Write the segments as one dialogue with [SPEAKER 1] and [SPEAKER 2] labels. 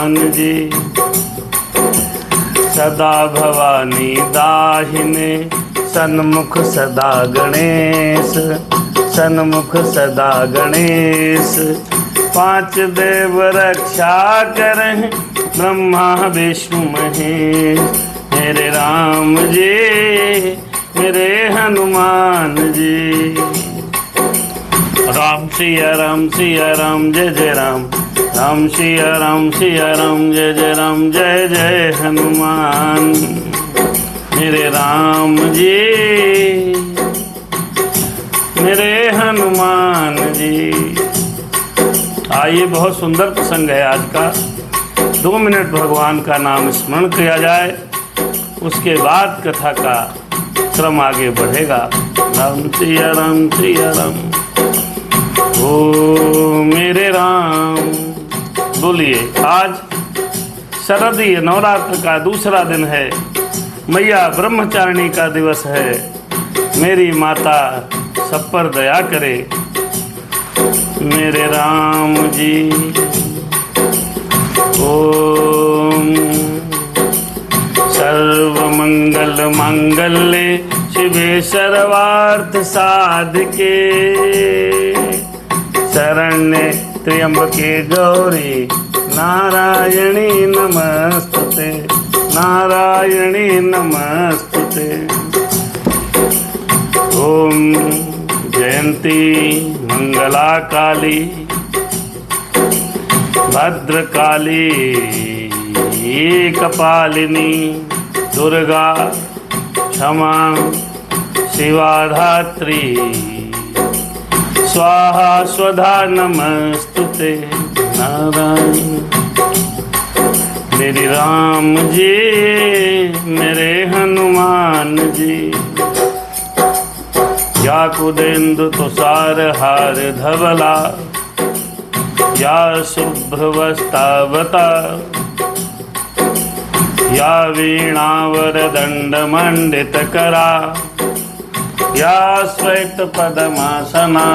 [SPEAKER 1] हनुमान जी। सदा भवानी दाहिने सन्मुख सदा गणेश, सन्मुख सदा गणेश। पांच देव रक्षा करहिं ब्रह्मा विष्णु महेश। मेरे राम जी मेरे हनुमान जी। राम सिया राम जय जय राम, राम सिया राम जय जय राम, जय जय हनुमान मेरे राम जी मेरे हनुमान जी। आइए, बहुत सुंदर प्रसंग है आज का। 2 मिनट भगवान का नाम स्मरण किया जाए, उसके बाद कथा का क्रम आगे बढ़ेगा। राम सिया राम ओ मेरे राम। बोलिए, आज शरदीय नवरात्र का दूसरा दिन है। मैया ब्रह्मचारिणी का दिवस है। मेरी माता सब पर दया करे। मेरे राम जी ओम सर्वमंगल मांगल्ये शिवे सर्वार्थ साधके, शरण्ये त्र्यंबके गौरी नारायणी नमस्तुते, नारायणी नमस्तुते। ओम जयंती मंगला काली भद्रकाली कपालिनी दुर्गा क्षमा शिवा धात्री स्वाहा स्वधा नमस्तुते नारायण। मेरे राम जी मेरे हनुमान जी। या कुदेन्दु तुषार हार धवला, या शुभ्रवस्तावता, या वीणावरदंड मंडितकरा, या श्वेत पद्मासना।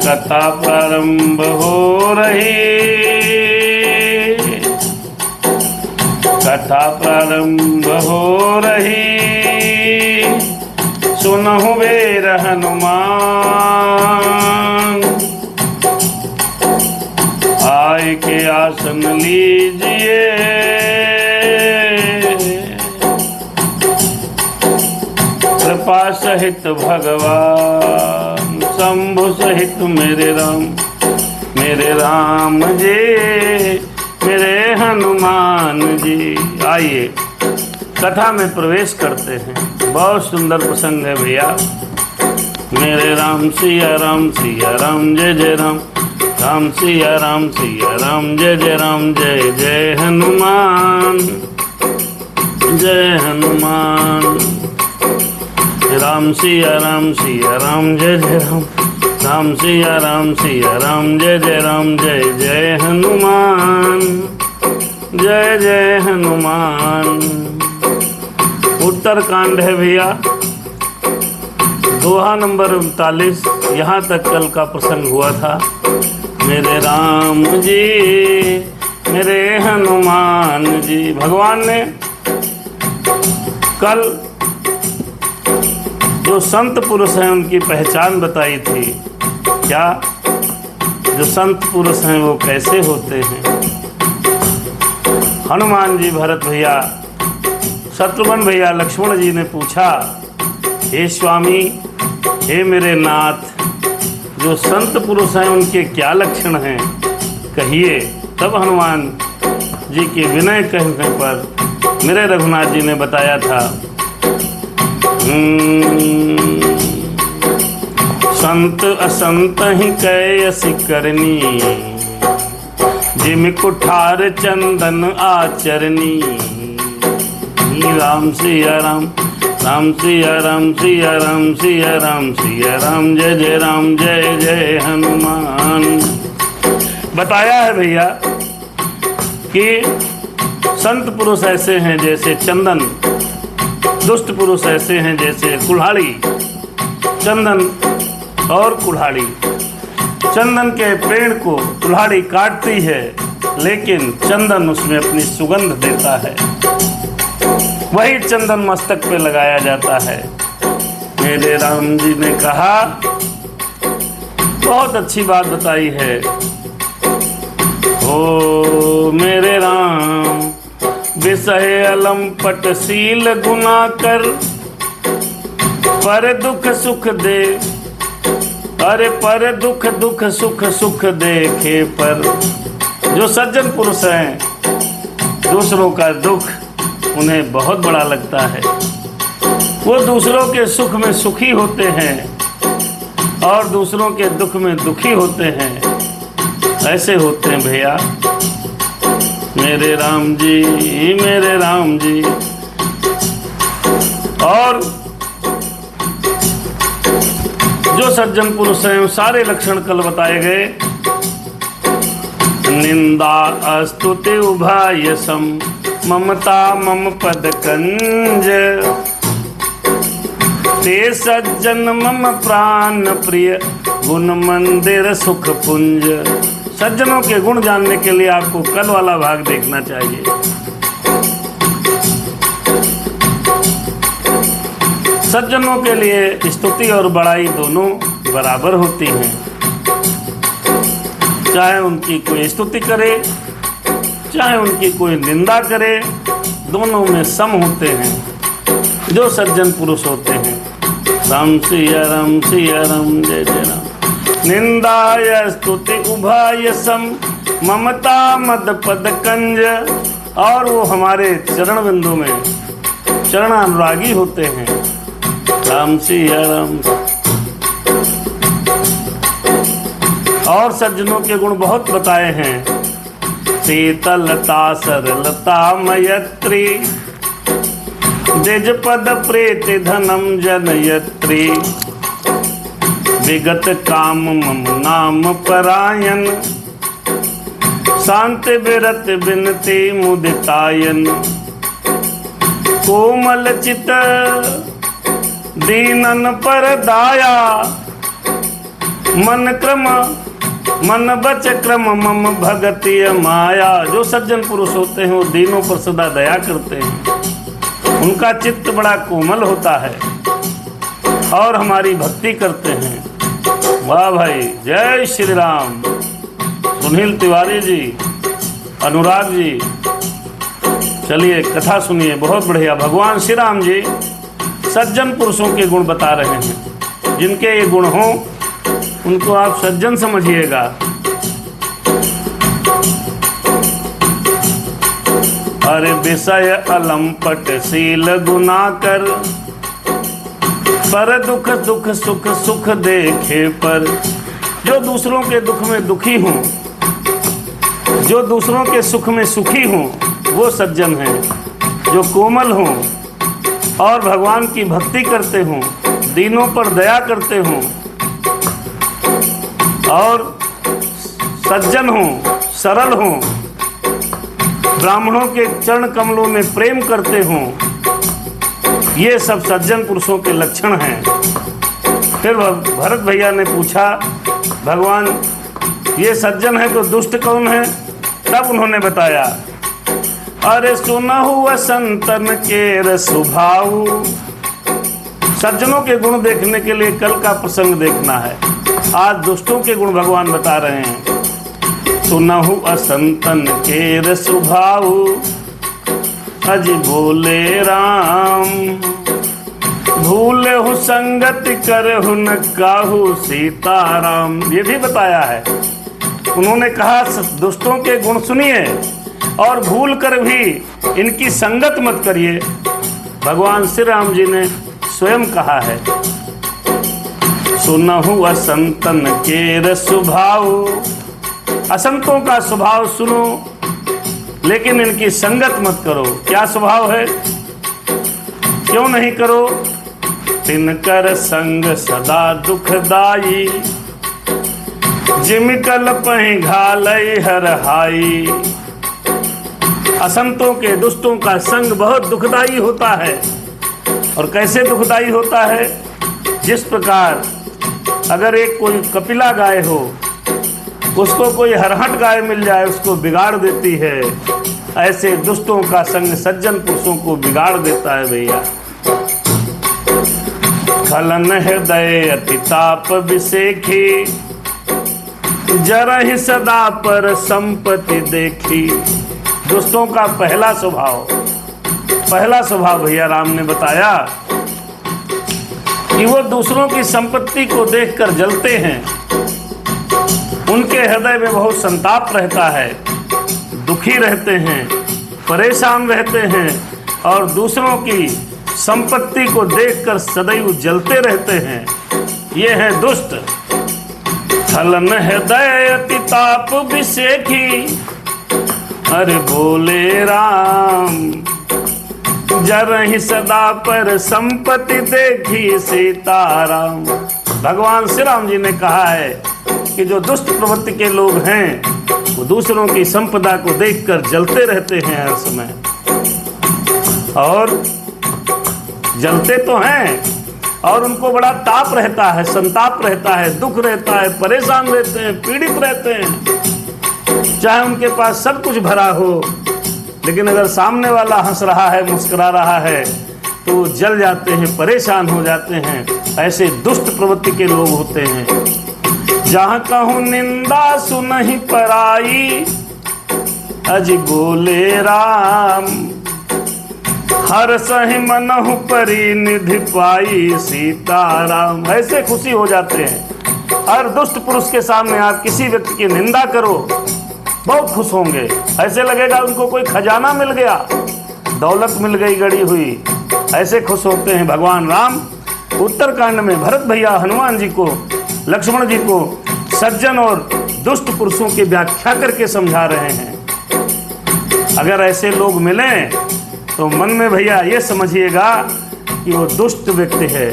[SPEAKER 1] कथा प्रारंभ हो रही, कथा प्रारंभ हो रही। सुनहु वीर हनुमान, आय के आसन लीजिए। कृपा सहित भगवान शंभु सहित मेरे राम जी मेरे हनुमान जी। आइए कथा में प्रवेश करते हैं। बहुत सुंदर प्रसंग है भैया। मेरे राम सिया राम जय जय राम, राम सिया राम जय जय राम, जय जय हनुमान जय हनुमान। राम सिया राम जय जय राम, राम सिया राम जय जय राम, जय जय हनुमान जय जय हनुमान। उत्तरकांड है भैया, दोहा नंबर 39। यहाँ तक कल का प्रसंग हुआ था। मेरे राम जी मेरे हनुमान जी। भगवान ने कल जो संत पुरुष हैं उनकी पहचान बताई थी। क्या जो संत पुरुष हैं वो कैसे होते हैं। हनुमान जी, भरत भैया, शत्रुघ्न भैया, लक्ष्मण जी ने पूछा, हे स्वामी, हे मेरे नाथ, जो संत पुरुष हैं उनके क्या लक्षण हैं, कहिए। तब हनुमान जी के विनय कहने पर मेरे रघुनाथ जी ने बताया था, संत असंत ही कैसी करनी, जिम कुठार चंदन आचरनी। राम सिया राम, राम सिया राम सिया राम सिया राम सिया राम, जय जय राम जय जय हनुमान। बताया है भैया कि संत पुरुष ऐसे हैं जैसे चंदन, दुष्ट पुरुष ऐसे हैं जैसे कुल्हाड़ी। चंदन और कुल्हाड़ी चंदन के पेड़ को कुल्हाड़ी काटती है, लेकिन चंदन उसमें अपनी सुगंध देता है। वही चंदन मस्तक पे लगाया जाता है। मेरे राम जी ने कहा, बहुत अच्छी बात बताई है। ओ मेरे राम, विषय अलंपट सील गुना कर, पर दुख सुख दे, अरे पर दुख दुख सुख सुख देखे पर। जो सज्जन पुरुष हैं, दूसरों का दुख उन्हें बहुत बड़ा लगता है। वो दूसरों के सुख में सुखी होते हैं और दूसरों के दुख में दुखी होते हैं। ऐसे होते हैं भैया मेरे राम जी, मेरे राम जी। और जो सज्जन पुरुष हैं, सारे लक्षण कल बताए गए। निंदा स्तुति उभय सम, ममता मम पद कंज, ते सज्जन मम प्राण प्रिय, गुण मंदिर सुख पुंज। सज्जनों के गुण जानने के लिए आपको कल वाला भाग देखना चाहिए। सज्जनों के लिए स्तुति और बड़ाई दोनों बराबर होती हैं। चाहे उनकी कोई स्तुति करे, चाहे उनकी कोई निंदा करे, दोनों में सम होते हैं जो सज्जन पुरुष होते हैं। राम सिया राम सिया राम, जय जय राम। निंदाय स्तुति उभय सम, ममता मद पद कंज। और वो हमारे चरण बिंदु में चरणानुरागी होते हैं। राम सिया राम। और सज्जनों के गुण बहुत बताए हैं। शीतलता सरलता मयत्री, द्विज पद प्रेत धनम जनयत्री, विगत काम मम नाम परायण, शांति विरत बिनती मुदितायन, कोमल चित दीनन पर दाया, मन क्रम मन बच क्रम मम भगति माया। जो सज्जन पुरुष होते हैं वो दीनों पर सदा दया करते हैं। उनका चित्त बड़ा कोमल होता है और हमारी भक्ति करते हैं। वाह भाई, जय श्री राम। सुनील तिवारी जी, अनुराग जी, चलिए कथा सुनिए, बहुत बढ़िया। भगवान श्री राम जी सज्जन पुरुषों के गुण बता रहे हैं। जिनके ये गुण हों उनको आप सज्जन समझिएगा। अरे विषय अलंपट सील गुना कर, पर दुख दुख सुख सुख देखे पर। जो दूसरों के दुख में दुखी हों, जो दूसरों के सुख में सुखी हों, वो सज्जन हैं। जो कोमल हों और भगवान की भक्ति करते हों, दीनों पर दया करते हों और सज्जन हों, सरल हों, ब्राह्मणों के चरण कमलों में प्रेम करते हों, ये सब सज्जन पुरुषों के लक्षण हैं। फिर भरत भैया ने पूछा, भगवान ये सज्जन है तो दुष्ट कौन है? तब उन्होंने बताया, अरे सुनहु संतन के स्वभाव। सज्जनों के गुण देखने के लिए कल का प्रसंग देखना है। आज दुष्टों के गुण भगवान बता रहे हैं। सुनहु असंतन के स्वभाव, अज बोले राम, भूले संगति करहु न काहू सीताराम। ये भी बताया है। उन्होंने कहा दुष्टों के गुण सुनिए और भूल कर भी इनकी संगत मत करिए। भगवान श्री राम जी ने स्वयं कहा है, सुनहु असंतन के स्वभाव। असंतों का स्वभाव सुनो, लेकिन इनकी संगत मत करो। क्या स्वभाव है? क्यों नहीं करो? तिनकर संग सदा दुखदाई, जिम कल्पहि घालई हर हाई। असंतों के दुष्टों का संग बहुत दुखदाई होता है। और कैसे दुखदाई होता है? जिस प्रकार अगर एक कोई कपिला गाय हो उसको कोई हरहट गाय मिल जाए उसको बिगाड़ देती है। ऐसे दुष्टों का संग सज्जन पुरुषों को बिगाड़ देता है भैया। खलन हृदय अति ताप विसेखी, जरहि सदा पर संपत्ति देखी। दुष्टों का पहला स्वभाव भैया राम ने बताया कि वो दूसरों की संपत्ति को देखकर जलते हैं। उनके हृदय में बहुत संताप रहता है, दुखी रहते हैं, परेशान रहते हैं और दूसरों की संपत्ति को देखकर सदैव जलते रहते हैं। ये है दुष्ट। खलन हृदय अति ताप विसेखी, अरे बोले राम, जरहि सदा पर संपत्ति देखी सीताराम। भगवान श्री राम जी ने कहा है कि जो दुष्ट प्रवृत्ति के लोग हैं वो दूसरों की संपदा को देखकर जलते रहते हैं हर समय, और जलते तो हैं और उनको बड़ा ताप रहता है, संताप रहता है, दुख रहता है, परेशान रहते हैं, पीड़ित रहते हैं। चाहे उनके पास सब कुछ भरा हो, लेकिन अगर सामने वाला हंस रहा है, मुस्कुरा रहा है, तो वो जल जाते हैं, परेशान हो जाते हैं। ऐसे दुष्ट प्रवृत्ति के लोग होते हैं। जहाँ कहूँ निंदा सुनहि पराई, अज बोले राम, हर सहि मनहु परिनिधि पाई सीताराम। ऐसे खुशी हो जाते हैं। हर दुष्ट पुरुष के सामने आप किसी व्यक्ति की निंदा करो, बहुत खुश होंगे। ऐसे लगेगा उनको कोई खजाना मिल गया, दौलत मिल गई गड़ी हुई। ऐसे खुश होते हैं। भगवान राम उत्तरकांड में भरत भैया हनुमान जी को, लक्ष्मण जी को सज्जन और दुष्ट पुरुषों की व्याख्या करके समझा रहे हैं। अगर ऐसे लोग मिलें तो मन में भैया ये समझिएगा कि वो दुष्ट व्यक्ति है।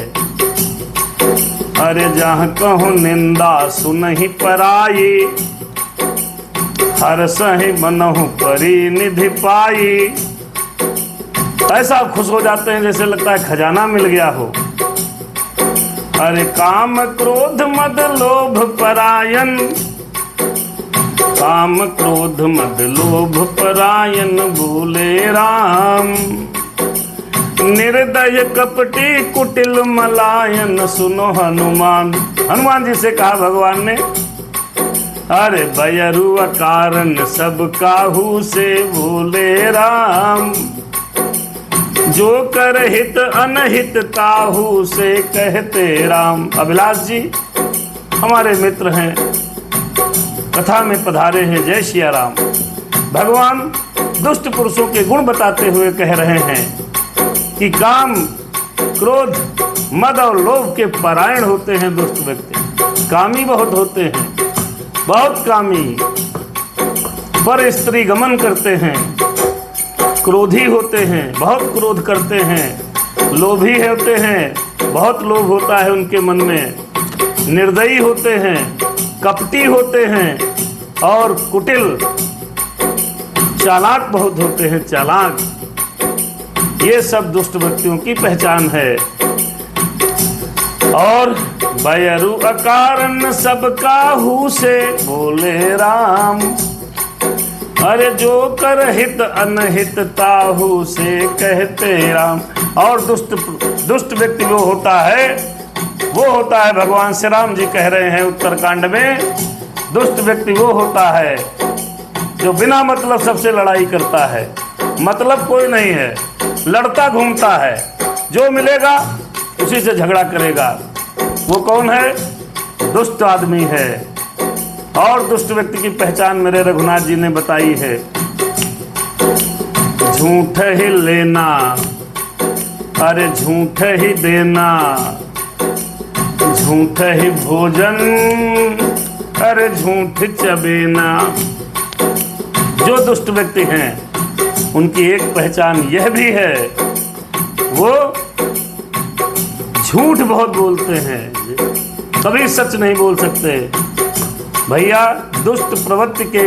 [SPEAKER 1] अरे जहाँ कहूँ निंदा सुनहि पराई, हर सहि मनहु परिनिधि पाई। ऐसा खुश हो जाते हैं जैसे लगता है खजाना मिल गया हो। अरे काम क्रोध मद लोभ परायण, काम क्रोध मद लोभ परायण बोले राम, निर्दय कपटी कुटिल मलायन सुनो हनुमान। हनुमान जी से कहा भगवान ने, अरे बयरु अकारण सब काहू से बोले राम, जो कर हित अनहित ताहू से कहते राम। अभिलाष जी हमारे मित्र हैं, कथा में पधारे हैं। जय सिया राम। भगवान दुष्ट पुरुषों के गुण बताते हुए कह रहे हैं कि काम क्रोध मद और लोभ के परायण होते हैं दुष्ट व्यक्ति। कामी बहुत होते हैं, बहुत कामी, पर स्त्री गमन करते हैं। क्रोधी होते हैं, बहुत क्रोध करते हैं। लोभी होते हैं, बहुत लोभ होता है उनके मन में। निर्दयी होते हैं, कपटी होते हैं और कुटिल, चालाक बहुत होते हैं, चालाक। ये सब दुष्ट व्यक्तियों की पहचान है। और बयरु अकारण सब काहू से बोले राम, अरे जो कर हित अनहित ताहू से कहते राम। और दुष्ट व्यक्ति वो होता है भगवान श्री राम जी कह रहे हैं उत्तरकांड में, दुष्ट व्यक्ति वो होता है जो बिना मतलब सबसे लड़ाई करता है। मतलब कोई नहीं है, लड़ता घूमता है, जो मिलेगा उसी से झगड़ा करेगा। वो कौन है? दुष्ट आदमी है। और दुष्ट व्यक्ति की पहचान मेरे रघुनाथ जी ने बताई है, झूठ ही लेना, अरे झूठ ही देना, झूठ ही भोजन, अरे झूठ चबेना। जो दुष्ट व्यक्ति हैं उनकी एक पहचान यह भी है, वो झूठ बहुत बोलते हैं, कभी सच नहीं बोल सकते। भैया दुष्ट प्रवृत्ति के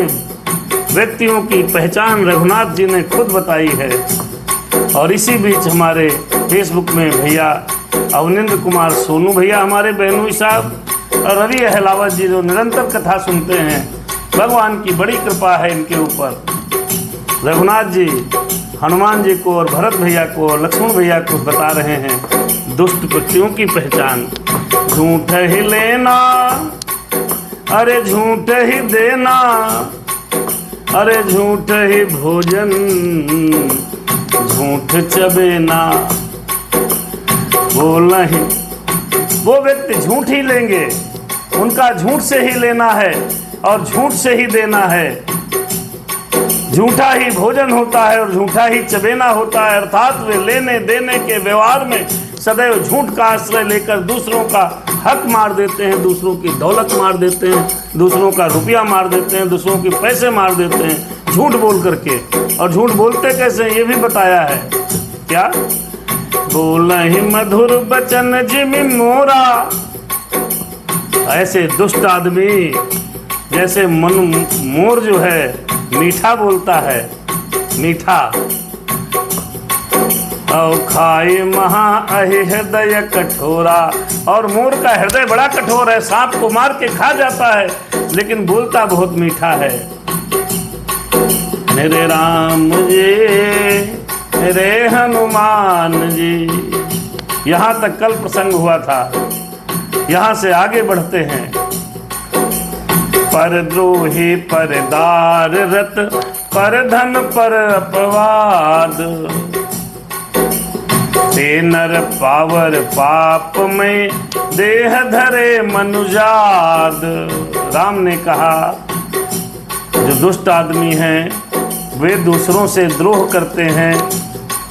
[SPEAKER 1] व्यक्तियों की पहचान रघुनाथ जी ने खुद बताई है। और इसी बीच हमारे फेसबुक में भैया अवनिंद्र कुमार सोनू भैया, हमारे बहनोई साहब और रवि अहलावत जी जो निरंतर कथा सुनते हैं, भगवान की बड़ी कृपा है इनके ऊपर। रघुनाथ जी हनुमान जी को और भरत भैया को और लक्ष्मण भैया को बता रहे हैं दुष्ट कृत्यों की पहचान। झूठ ही लेना, अरे झूठ ही देना, अरे झूठ ही भोजन, झूठ चबेना। बोल नहीं, वो व्यक्ति झूठ ही लेंगे, उनका झूठ से ही लेना है और झूठ से ही देना है। झूठा ही भोजन होता है और झूठा ही चबेना होता है, अर्थात वे लेने देने के व्यवहार में सदैव झूठ का आश्रय लेकर दूसरों का हक मार देते हैं, दूसरों की दौलत मार देते हैं, दूसरों का रुपया मार देते हैं, दूसरों के पैसे मार देते हैं झूठ बोल करके। और झूठ बोलते कैसे ये भी बताया है। क्या बोल ही मधुर बचन जिमि मोरा, ऐसे दुष्ट आदमी जैसे मन मोर जो है मीठा बोलता है, मीठा। और खाए महा अहि हृदय कठोरा, और मोर का हृदय बड़ा कठोर है, सांप को मार के खा जाता है लेकिन बोलता बहुत मीठा है। मेरे राम जी, मेरे हनुमान जी। यहाँ तक कल प्रसंग हुआ था, यहाँ से आगे बढ़ते हैं। पर द्रोही पर दार रत, पर धन पर अपवाद, ते नर पावर पाप में देह धरे मनुजाद। राम ने कहा जो दुष्ट आदमी हैं वे दूसरों से द्रोह करते हैं,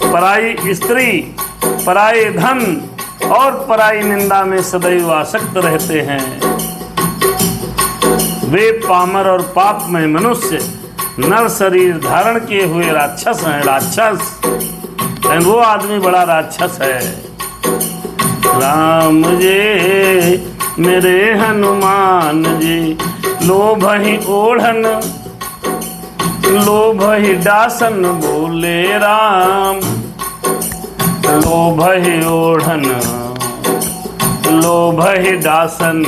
[SPEAKER 1] पराई स्त्री, पराये धन और पराई निंदा में सदैव आसक्त रहते हैं। वे पामर और पाप में मनुष्य नर शरीर धारण किए हुए राक्षस हैं, राक्षस। लेकिन वो आदमी बड़ा राक्षस है। राम जी मेरे हनुमान जी, लोभ ही ओढ़न, लोभ ही डासन बोले राम। लोभ ही ओढ़न, लोभ ही डासन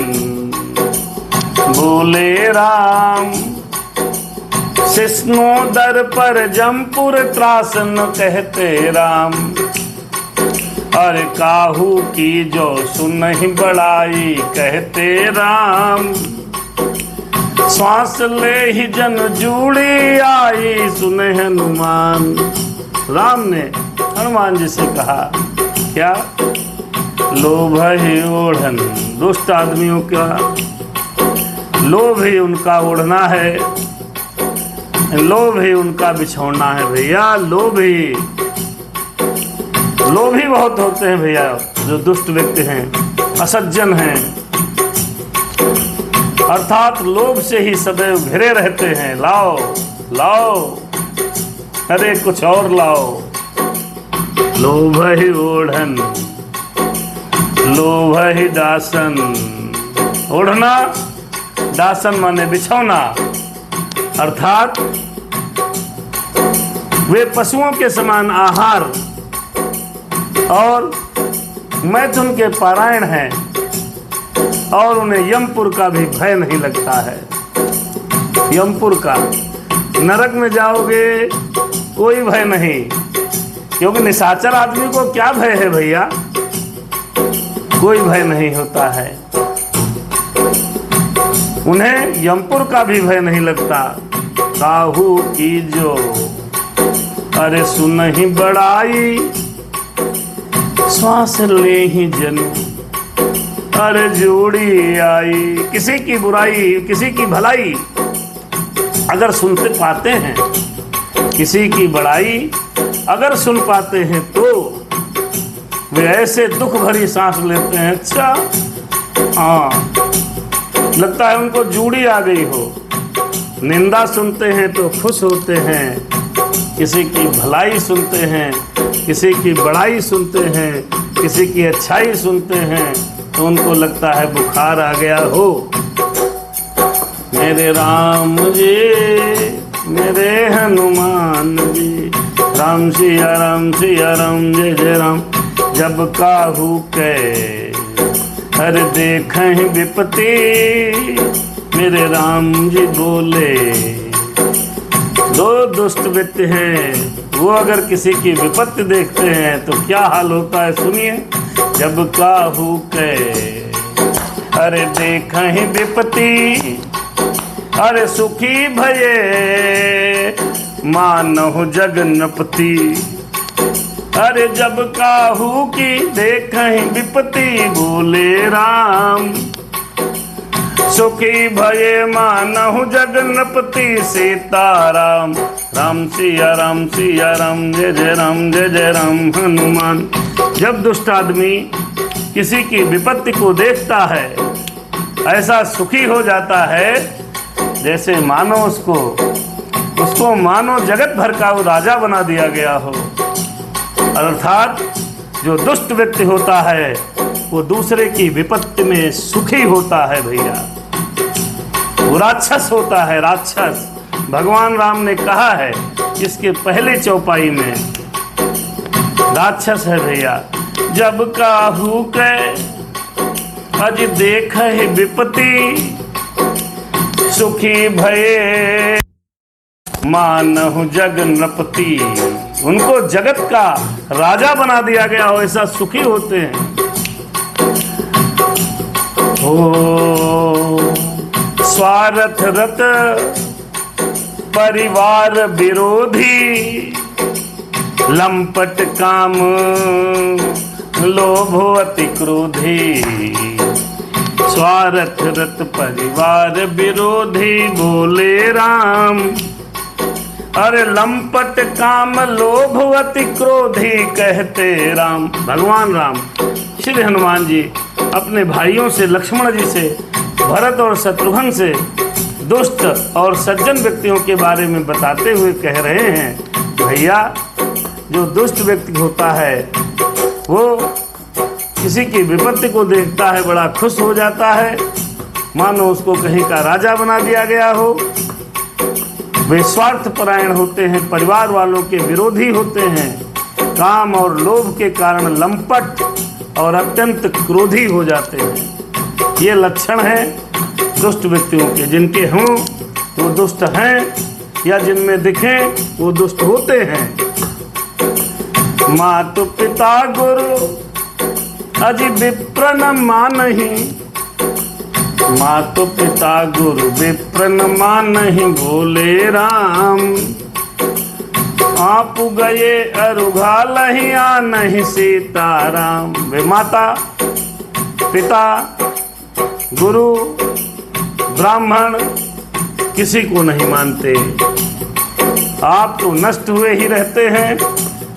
[SPEAKER 1] बोले राम। शिष्णोदर पर जमपुर त्रासन कहते राम। और काहू की जो सुनहि बड़ाई कहते राम। श्वास ले ही जन जूड़ी आई सुने हनुमान। राम ने हनुमान जी से कहा क्या? लोभ ही ओढ़न, दुष्ट आदमियों का लोभ ही उनका ओढ़ना है, लोभ ही उनका बिछौना है भैया। लोभी बहुत होते हैं भैया जो दुष्ट व्यक्ति हैं, असज्जन हैं, अर्थात लोभ से ही सदैव घिरे रहते हैं। लाओ लाओ, अरे कुछ और लाओ। लोभ ही ओढ़न, लोभ ही दासन। ओढ़ना, दासन माने बिछौना, अर्थात वे पशुओं के समान आहार और मैथुन के पारायण हैं और उन्हें यमपुर का भी भय नहीं लगता है। यमपुर का, नरक में जाओगे कोई भय नहीं, क्योंकि निशाचर आदमी को क्या भय है भैया? कोई भय नहीं होता है। उन्हें यमपुर का भी भय नहीं लगता। काहू की जो अरे सुनहि बड़ाई, श्वास ले ही जन अरे जोड़ी आई। किसी की बुराई, किसी की भलाई अगर सुनते पाते हैं, किसी की बड़ाई अगर सुन पाते हैं तो वे ऐसे दुख भरी सांस लेते हैं। अच्छा हाँ, लगता है उनको जूड़ी आ गई हो। निंदा सुनते हैं तो खुश होते हैं, किसी की भलाई सुनते हैं, किसी की बड़ाई सुनते हैं, किसी की अच्छाई सुनते हैं तो उनको लगता है बुखार आ गया हो। मेरे राम जी, मेरे हनुमान जी। राम सिया राम सिया राम, जय जय राम। जब काहू के हर देखें विपत्ति, मेरे राम जी बोले। दो दुष्ट व्यक्ति हैं, वो अगर किसी की विपत्ति देखते हैं तो क्या हाल होता है, सुनिए। जब काहू के अरे देखहि विपत्ति, अरे सुखी भये मानहु जगन्नपति। अरे जब काहू की देखहि विपत्ति, बोले राम सुखी भये मानहु जगन्नपति। सीताराम राम सिया राम सिया राम, जय जय राम जय जय राम हनुमान। जब दुष्ट आदमी किसी की विपत्ति को देखता है, ऐसा सुखी हो जाता है जैसे मानो उसको मानो जगत भर का वो राजा बना दिया गया हो। अर्थात जो दुष्ट व्यक्ति होता है वो दूसरे की विपत्ति में सुखी होता है भैया, वो राक्षस होता है, राक्षस। भगवान राम ने कहा है इसके पहले चौपाई में, राक्षस है भैया। जब काहू के अज देख विपत्ति, सुखी भये मानहु जगन्नपति। उनको जगत का राजा बना दिया गया हो, ऐसा सुखी होते हैं। हो स्वार्थ रत परिवार विरोधी, लंपट काम लोभ अति क्रोधी। स्वार्थ रत परिवार विरोधी, बोले राम। अरे लंपट काम लोभ अति क्रोधी, कहते राम। भगवान राम श्री हनुमान जी अपने भाइयों से, लक्ष्मण जी से, भरत और शत्रुघ्न से दुष्ट और सज्जन व्यक्तियों के बारे में बताते हुए कह रहे हैं, भैया जो दुष्ट व्यक्ति होता है वो किसी की विपत्ति को देखता है, बड़ा खुश हो जाता है, मानो उसको कहीं का राजा बना दिया गया हो। वे स्वार्थ परायण होते हैं, परिवार वालों के विरोधी होते हैं, काम और लोभ के कारण लंपट और अत्यंत क्रोधी हो जाते हैं। ये लक्षण है दुष्ट व्यक्तियों के, जिनके हों वो दुष्ट हैं या जिनमें दिखें वो दुष्ट होते हैं। मातु पिता गुरु अजि विप्र न मानहि, मातु पिता गुरु विप्र न मानहि, बोले राम। आप गए अरुघालहि आनहि सीताराम। वे माता पिता गुरु ब्राह्मण किसी को नहीं मानते, आप तो नष्ट हुए ही रहते हैं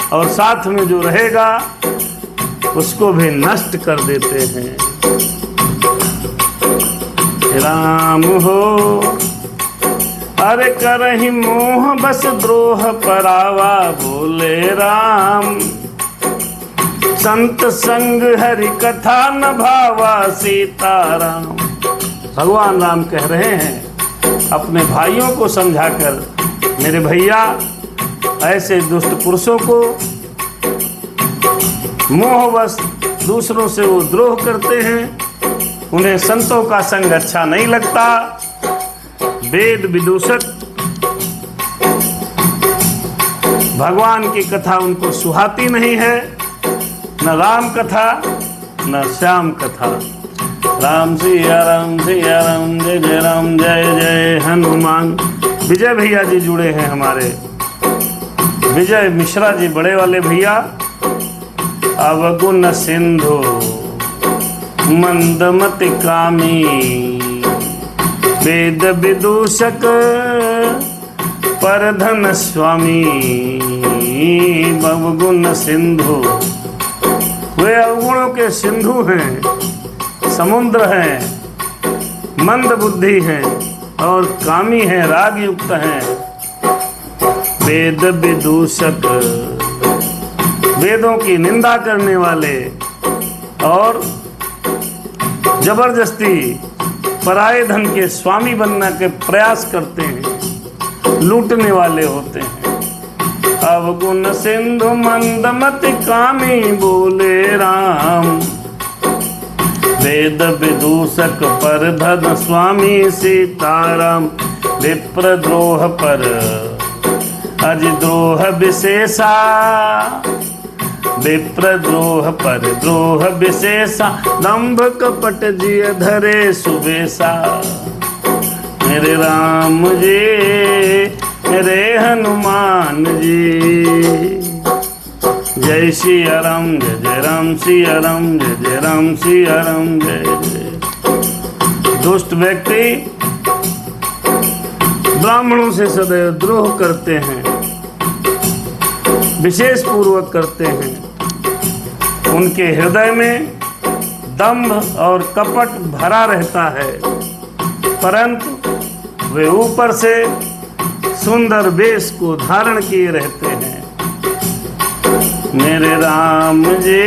[SPEAKER 1] और साथ में जो रहेगा उसको भी नष्ट कर देते हैं। राम हो अरे करहि मोह बस द्रोह परावा, बोले राम। संत संग हरि कथा न भावा, सीताराम। भगवान राम कह रहे हैं अपने भाइयों को समझाकर, मेरे भैया ऐसे दुष्ट पुरुषों को मोहवश दूसरों से वो द्रोह करते हैं, उन्हें संतों का संग अच्छा नहीं लगता, वेद विदूषक भगवान की कथा उनको सुहाती नहीं है, न राम कथा न श्याम कथा। राम सिया राम सिया राम, जय जय राम जय जय हनुमान। विजय भैया जी जुड़े हैं हमारे, विजय मिश्रा जी बड़े वाले भैया। अवगुण सिंधु मंदमति कामी, वेद विदूषक परधन स्वामी। अवगुण सिंधु, वे अवगुणों के सिंधु हैं, समुद्र हैं, मंद बुद्धि हैं और कामी हैं, राग युक्त हैं। वेद विदूषक, वेदों की निंदा करने वाले और जबरदस्ती पराये धन के स्वामी बनने के प्रयास करते हैं, लूटने वाले होते हैं। अवगुण सिंधु मंदमति कामी, बोले राम। वेद विदूषक पर धन स्वामी सीताराम, विप्रद्रोह पर अजद्रोह विशेषा, विप्रद्रोह पर द्रोह विशेषा, दंभ कपट जिय धरे सुबेसा। मेरे राम जी मेरे हनुमान जी, जय सिया राम जय जय राम, सिया राम जय जय राम, सिया राम जय जय। दुष्ट व्यक्ति ब्राह्मणों से सदैव द्रोह करते हैं, विशेष पूर्वक करते हैं। उनके हृदय में दंभ और कपट भरा रहता है, परंतु वे ऊपर से सुंदर वेश को धारण किए रहते हैं। मेरे राम जी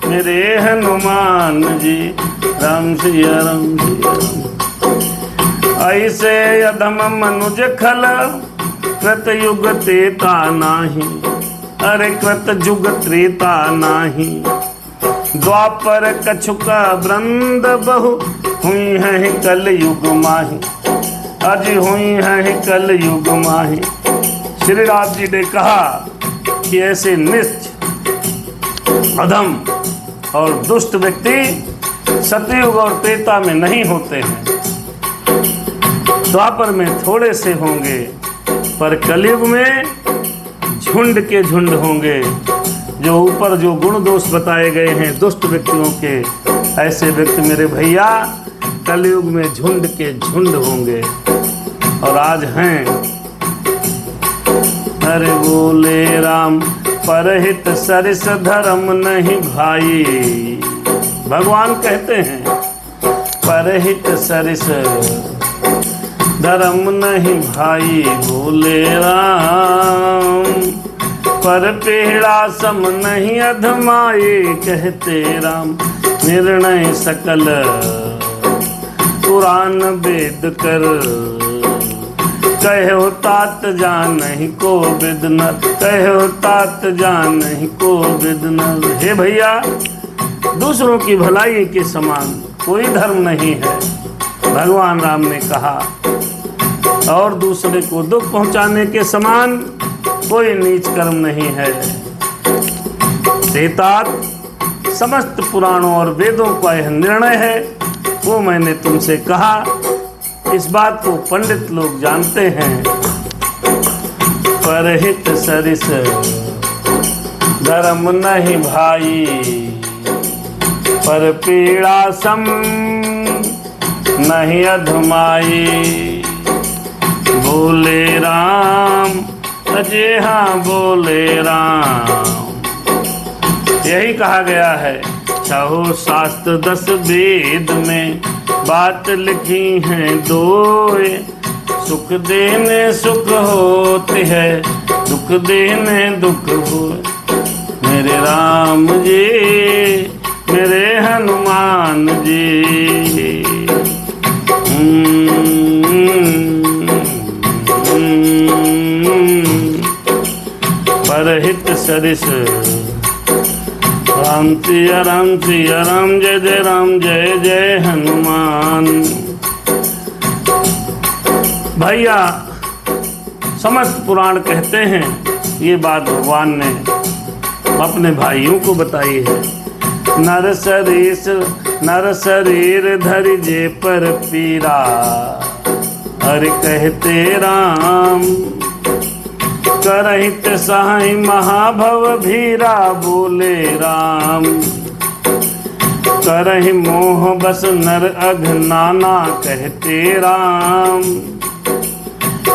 [SPEAKER 1] मेरे हनुमान जी, राम सिया राम सिया राम। ऐसे अधम मनुज खल कृत युग त्रेता नाही, अरे कृत युग त्रेता नाही। द्वापर कछुका वृंद बहु हुई है कल युग माही, अज हुई है कल युग माही। श्री राम जी ने कहा कि ऐसे नीच, अधम और दुष्ट व्यक्ति सतयुग और त्रेता में नहीं होते हैं, द्वापर में थोड़े से होंगे, पर कलयुग में झुंड के झुंड होंगे। जो ऊपर जो गुण दोष बताए गए हैं दुष्ट व्यक्तियों के, ऐसे व्यक्ति मेरे भैया कलयुग में झुंड के झुंड होंगे और आज हैं। अरे बोले राम परहित सरिस धर्म नहीं भाई, भगवान कहते हैं परहित सरिस धर्म नहीं भाई। बोले राम पर पीड़ा सम नहीं अधमाए, कहते राम निर्णय सकल पुराण वेद कर। कहो तात जानहि को विद न, कहो तात जानहि को विद न। हे भैया दूसरों की भलाई के समान कोई धर्म नहीं है, भगवान राम ने कहा, और दूसरे को दुख पहुंचाने के समान कोई नीच कर्म नहीं है। तेतात समस्त पुराणों और वेदों का यह निर्णय है, वो मैंने तुमसे कहा। इस बात को पंडित लोग जानते हैं। परहित सरिस धर्म नहीं भाई, पर पीड़ा सम नहीं अधमाई। बोले राम अजय हाँ बोले राम। यही कहा गया है, चाहो शास्त्र 10 वेद में बात लिखी है दोए। सुख देने सुख होते है, दुख देने दुख हो। मेरे राम जी मेरे हनुमान जी, परहित सरिस राम सिया राम सिया राम, जय जय राम जय जय हनुमान। भैया समस्त पुराण कहते हैं, ये बात भगवान ने अपने भाइयों को बताई है। नर शरीर धरि जे पर पीरा, हरि कहते राम। करहित सहाय महाभव भीरा, बोले राम। करहि मोह बस नर अघनाना, कहते राम।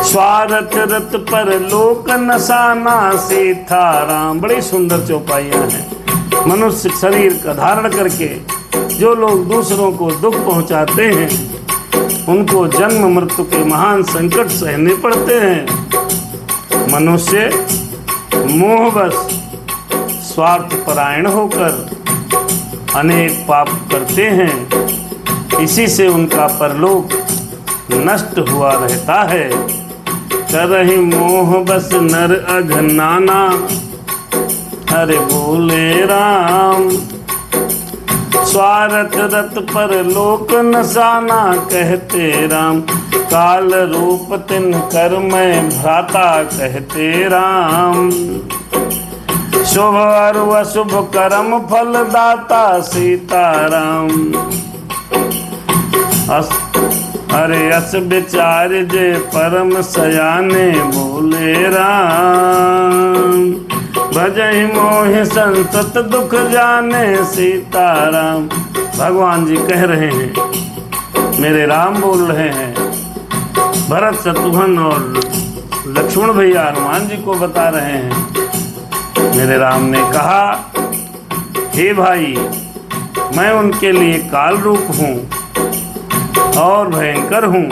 [SPEAKER 1] स्वार्थ रत पर लोक नसाना, सीता राम। बड़ी सुंदर चौपाइयां हैं। मनुष्य शरीर का धारण करके जो लोग दूसरों को दुख पहुंचाते हैं, उनको जन्म मृत्यु के महान संकट सहने पड़ते हैं। मनुष्य मोहवश स्वार्थ परायण होकर अनेक पाप करते हैं, इसी से उनका परलोक नष्ट हुआ रहता है। करहि मोह बस नर अघनाना, अरे बोले राम। स्वार्थ रत पर लोक नसाना कहते राम। काल रूप तिन कर मैं भ्राता कहते राम। शुभ और अशुभ कर्म फल दाता सीताराम। अरे अस विचार जे परम सयाने बोले राम। भजहि मोहि संतत दुख जाने सीताराम। भगवान जी कह रहे हैं, मेरे राम बोल रहे हैं, भरत शत्रुघ्न और लक्ष्मण भैया हनुमान जी को बता रहे हैं। मेरे राम ने कहा, हे भाई, मैं उनके लिए काल रूप हूँ और भयंकर हूँ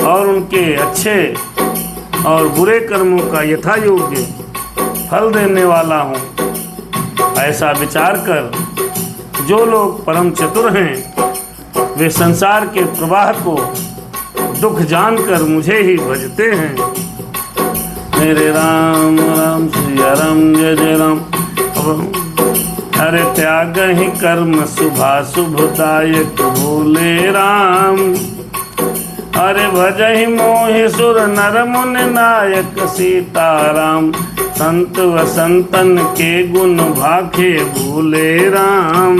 [SPEAKER 1] और उनके अच्छे और बुरे कर्मों का यथा योग्य फल देने वाला हूँ। ऐसा विचार कर जो लोग परम चतुर हैं वे संसार के प्रवाह को दुख जानकर मुझे ही भजते हैं। मेरे राम राम सिया राम जय जय राम। अरे त्याग ही कर्म शुभाशुभदायक बोले राम। अरे भजहि मोहि सुर नर मुनि नायक सीताराम। संत व संतन के गुण भाखे भूले राम।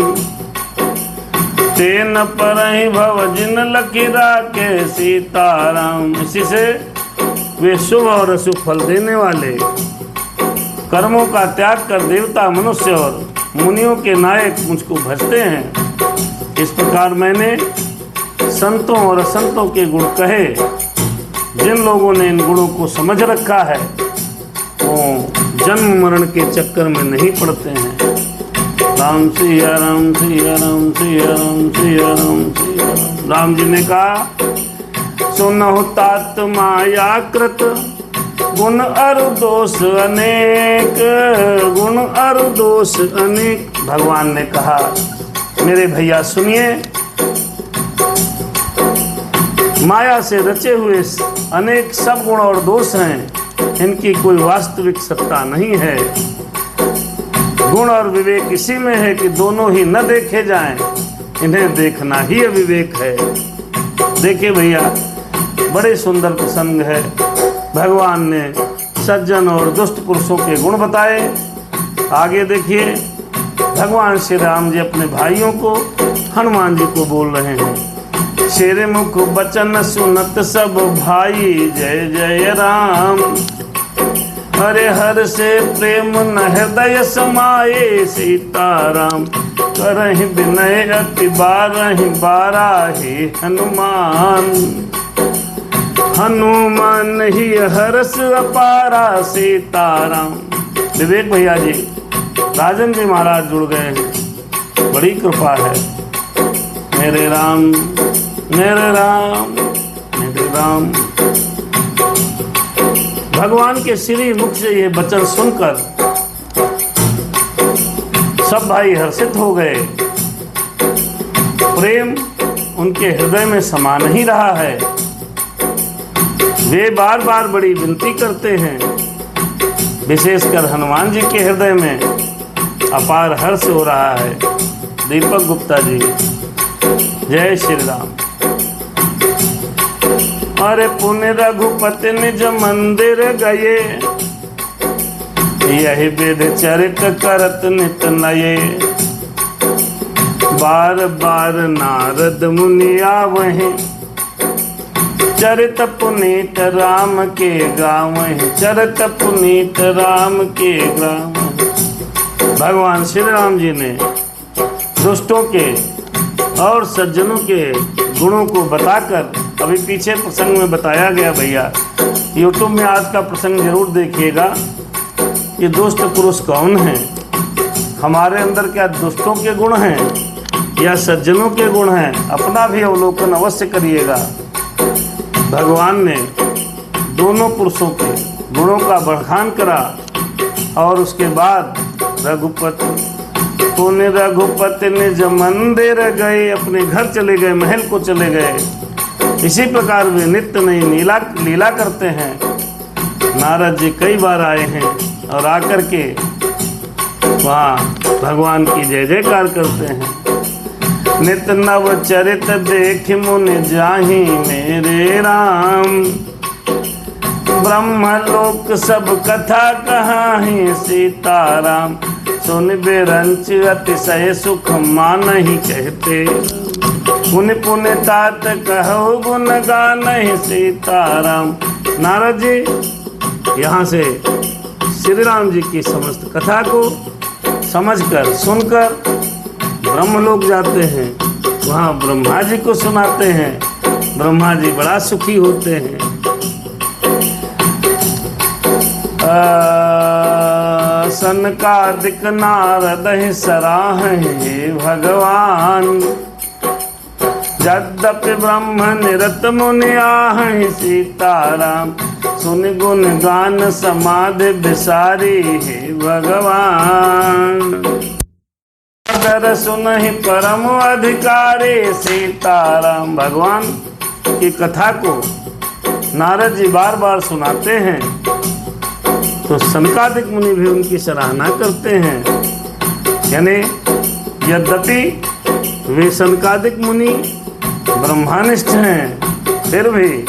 [SPEAKER 1] तेन परहि भव जिन लखि राखे सीताराम। इसी से वे शुभ और अशुभ फल देने वाले कर्मों का त्याग कर देवता मनुष्य और मुनियों के नायक मुझको भजते हैं। इस प्रकार मैंने संतों और असंतों के गुण कहे। जिन लोगों ने इन गुणों को समझ रखा है वो जन्म मरण के चक्कर में नहीं पड़ते हैं। राम सिया राम सिया राम सिया राम सिया राम सिया राम। राम जी ने कहा, सुनहु तात माया कृत गुण अरु दोष अनेक। गुण अरु दोष अनेक। भगवान ने कहा, मेरे भैया सुनिए, माया से रचे हुए अनेक सब गुण और दोष हैं, इनकी कोई वास्तविक सत्ता नहीं है। गुण और विवेक इसी में है कि दोनों ही न देखे जाएं, इन्हें देखना ही अविवेक है। देखिए भैया, बड़े सुंदर प्रसंग है। भगवान ने सज्जन और दुष्ट पुरुषों के गुण बताए। आगे देखिए, भगवान श्री राम जी अपने भाइयों को, हनुमान जी को बोल रहे हैं। शेरे मुख बचन सुनत सब भाई जय जय राम। हरे हर से प्रेम न हृदय समाये सीताराम। करहि विनय अति बारहि बाराहि हनुमान। हनुमान ही हर्ष अपारा सीताराम। विवेक भैया जी, राजन जी महाराज जुड़ गए हैं, बड़ी कृपा है। मेरे राम मेरे राम मेरे राम। भगवान के श्री मुख से ये वचन सुनकर सब भाई हर्षित हो गए। प्रेम उनके हृदय में समा नहीं रहा है। वे बार बार बड़ी विनती करते हैं। विशेषकर हनुमान जी के हृदय में अपार हर्ष हो रहा है। दीपक गुप्ता जी, जय श्री राम। अरे पुण्य रघुपति निज मंदिर गए। यही विध चरित करत नित नये। बार बार नारद मुनि आवहि। चरित पुनीत राम के गावहि। चरित पुनीत राम के गावहि। भगवान श्री राम जी ने दुष्टों के और सज्जनों के गुणों को बताकर, अभी पीछे प्रसंग में बताया गया भैया, यूट्यूब में आज का प्रसंग जरूर देखिएगा कि दुष्ट पुरुष कौन हैं, हमारे अंदर क्या दुष्टों के गुण हैं या सज्जनों के गुण हैं। अपना भी अवलोकन अवश्य करिएगा। भगवान ने दोनों पुरुषों के गुणों का बखान करा और उसके बाद रघुपति निज मंदिर गए, अपने घर चले गए, महल को चले गए। इसी प्रकार वे नित्य नई लीला करते हैं। नारद जी कई बार आए हैं और आकर के वहाँ भगवान की जय जयकार करते हैं। नित नव चरित देख मुनि जाहि मेरे राम। ब्रह्मलोक सब कथा कहाहि सीताराम। सुन बिरंच अतिशय सुख मानहि कहते। पुन पुन तात कहो गुण गानहि सीताराम। नारद जी यहाँ से श्री राम जी की समस्त कथा को समझकर सुनकर ब्रह्मलोक जाते हैं। वहाँ ब्रह्मा जी को सुनाते हैं। ब्रह्मा जी बड़ा सुखी होते हैं। सनकादिक नारद सराहे भगवान। यद्यपि ब्रह्म निरत मुनि आहहि सीताराम। सुन गुण गान समाधि विसारी है भगवान। दर सुनहि परम अधिकारी सीताराम। भगवान की कथा को नारद जी बार बार सुनाते हैं तो सनकादिक मुनि भी उनकी सराहना करते हैं। यानी यद्यपि वे सनकादिक मुनि ब्रह्मानिष्ठ हैं, फिर भी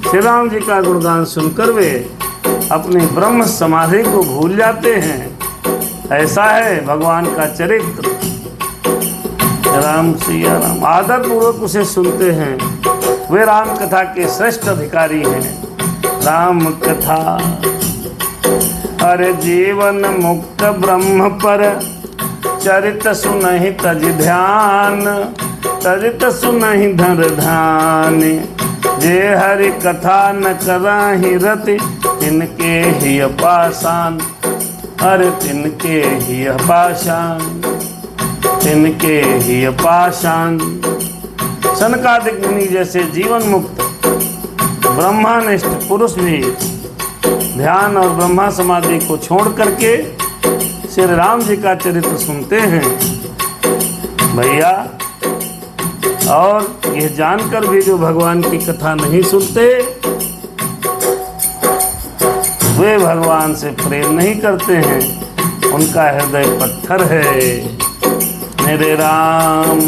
[SPEAKER 1] श्री राम जी का गुणगान सुनकर वे अपनी ब्रह्म समाधि को भूल जाते हैं। ऐसा है भगवान का चरित्र। राम सिया राम आदर पूर्वक उसे सुनते हैं। वे राम कथा के श्रेष्ठ अधिकारी हैं। राम कथा अरे जीवन मुक्त ब्रह्म पर चरित सुनहि तज ध्यान। चरित सुनहि धर ध्यान। जे हरि कथा न कराहि रति तिनके ही पाषाण। अरे तिनके ही पाषाण। तिनके ही पाषाण। सनकादिक मुनि जैसे जीवन मुक्त ब्रह्मानिष्ठ पुरुष भी ध्यान और ब्रह्मा समाधि को छोड़ करके श्री राम जी का चरित्र सुनते हैं भैया। और यह जानकर भी जो भगवान की कथा नहीं सुनते वे भगवान से प्रेम नहीं करते हैं। उनका हृदय पत्थर है। मेरे राम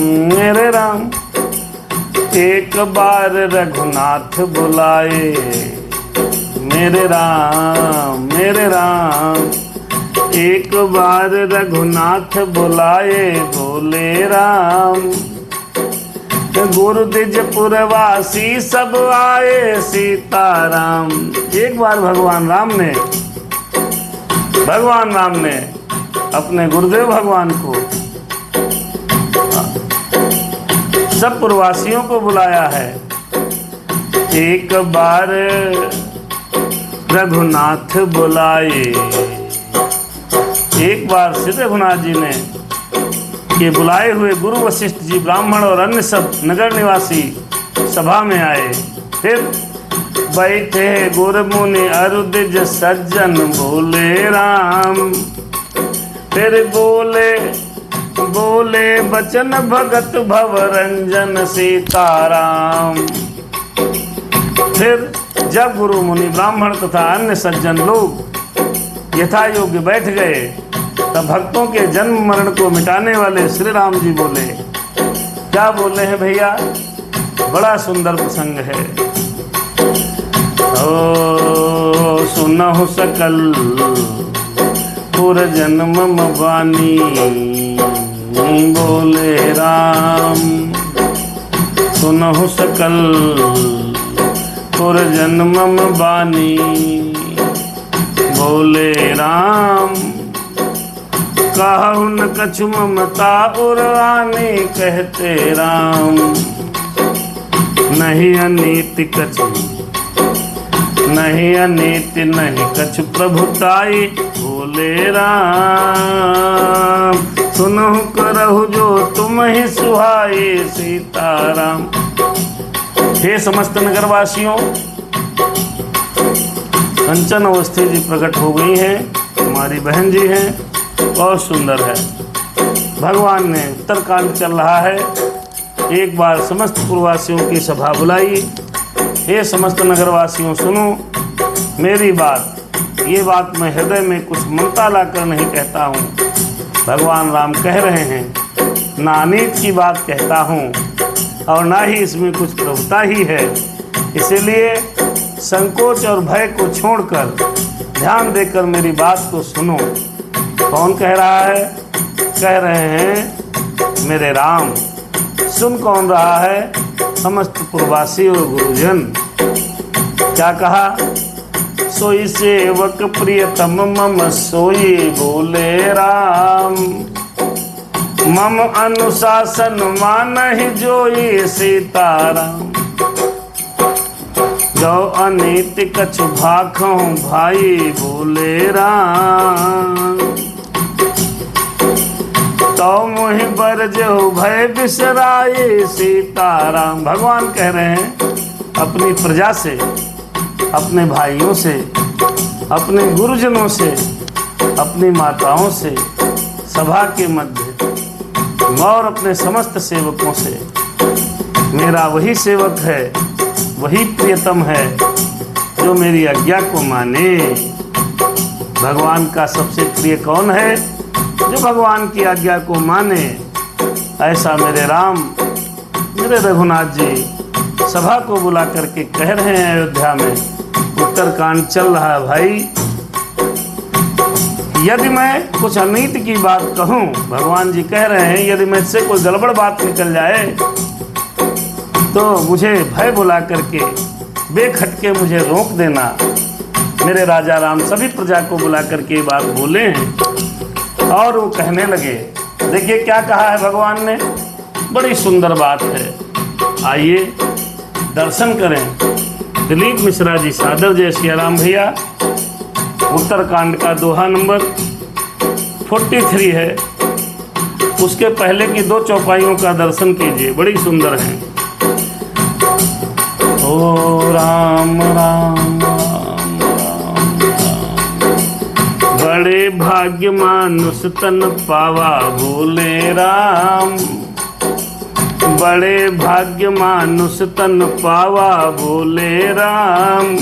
[SPEAKER 1] एक बार रघुनाथ बुलाए। मेरे राम एक बार रघुनाथ बुलाए। बोले राम गुरुद्विजपुरवासी सब आए सीताराम। एक बार भगवान राम ने अपने गुरुदेव भगवान को सब पुरवासियों को बुलाया है। एक बार रघुनाथ बुलाए। एक बार श्री रघुनाथ जी ने के बुलाए हुए गुरु वशिष्ठ जी ब्राह्मण और अन्य सब नगर निवासी सभा में आए। फिर बैठे गुरु मुनि अरुद्विज सज्जन बोले राम। फिर बोले बचन भगत भव रंजन सीताराम। फिर जब गुरु मुनि ब्राह्मण तथा अन्य सज्जन लोग यथा योग्य बैठ गए तब भक्तों के जन्म मरण को मिटाने वाले श्री राम जी बोले। क्या बोले हैं भैया? बड़ा सुंदर प्रसंग है। ओ सुनहु सकल पुर जन्म वाणी। बोले राम सुनहु सकल पुर जन्म वाणी। बोले राम कहु न कछु ममता उरानी। कहते राम नहीं अनीति कछु नहीं अनीति नहीं कछु प्रभुताई। बोले राम सुनहु करहु जो तुम ही सुहाई सीताराम। हे समस्त नगरवासियों, कंचन अवस्थी जी प्रकट हो गई हैं। हमारी बहन जी हैं, बहुत सुंदर है। भगवान ने उत्तरकांड चल रहा है। एक बार समस्त पुरवासियों की सभा बुलाई। हे समस्त नगरवासियों सुनो मेरी बात। ये बात मैं हृदय में कुछ ममता लाकर नहीं कहता हूँ। भगवान राम कह रहे हैं ना अनीत की बात कहता हूँ और ना ही इसमें कुछ प्रभुता ही है। इसीलिए संकोच और भय को छोड़कर ध्यान देकर मेरी बात को सुनो। कौन कह रहा है? कह रहे हैं मेरे राम। सुन कौन रहा है? समस्त पूर्ववासी और गुरुजन। क्या कहा? सोई सेवक प्रियतम मम सोई बोले राम, मम अनुशासन मानहि जोई सीताराम। जो अनीति कछु भाखों भाई बोले राम, तो मुहि बरजहु भय बिसराए सीताराम। भगवान कह रहे हैं अपनी प्रजा से, अपने भाइयों से, अपने गुरुजनों से, अपनी माताओं से, सभा के मध्य और अपने समस्त सेवकों से, मेरा वही सेवक है, वही प्रियतम है जो मेरी आज्ञा को माने। भगवान का सबसे प्रिय कौन है? जो भगवान की आज्ञा को माने। ऐसा मेरे राम, मेरे रघुनाथ जी सभा को बुला करके कह रहे हैं। अयोध्या में उत्तरकांड चल रहा है भाई। यदि मैं कुछ अनीत की बात कहूं, भगवान जी कह रहे हैं यदि मुझसे कोई गड़बड़ बात निकल जाए तो मुझे भय बुला करके बेखटके मुझे रोक देना। मेरे राजा राम सभी प्रजा को बुला करके ये बात बोले हैं। और वो कहने लगे, देखिए क्या कहा है भगवान ने, बड़ी सुंदर बात है। आइए दर्शन करें। दिलीप मिश्रा जी सादर जय सिया राम भैया। उत्तरकांड का दोहा नंबर 43 है। उसके पहले की 2 चौपाइयों का दर्शन कीजिए, बड़ी सुंदर है। ओ राम राम राम राम राम, बड़े भाग्य मानुष तन पावा बोले राम, बड़े भाग्य मानुष तन पावा बोले राम,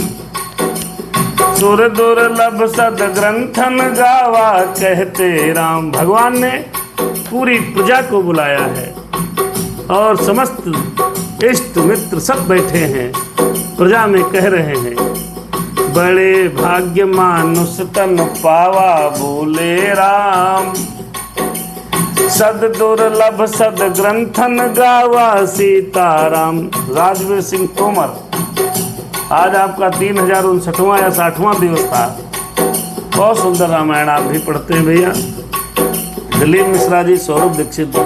[SPEAKER 1] सुर दुर्लभ सद ग्रंथन गावा कहते राम। भगवान ने पूरी प्रजा को बुलाया है और समस्त इष्ट मित्र सब बैठे हैं, प्रजा में कह रहे हैं बड़े भाग्य मानुष तन पावा बोले राम, सद दुर्लभ सद ग्रंथन गावा सीताराम। राजवीर सिंह तोमर, आज आपका 3059वां या 60वां दिवस था। बहुत सुंदर रामायण आप भी पढ़ते हैं भैया। दिलीप मिश्रा जी, सौरभ दीक्षित,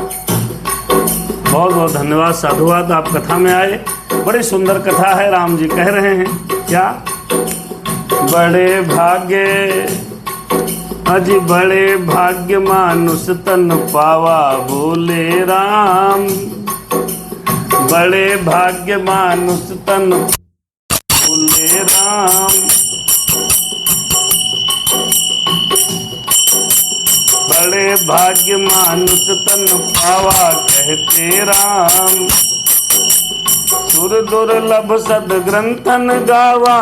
[SPEAKER 1] बहुत बहुत धन्यवाद, साधुवाद, आप कथा में आए। बड़ी सुंदर कथा है। राम जी कह रहे हैं क्या? बड़े भाग्य अजी बड़े भाग्य मानुष तन पावा बोले राम, बड़े भाग्य मानुष तन बोले राम, बड़े भाग्य मानुष तन पावा कहते राम, सुर दुर्लभ सद ग्रंथन गावा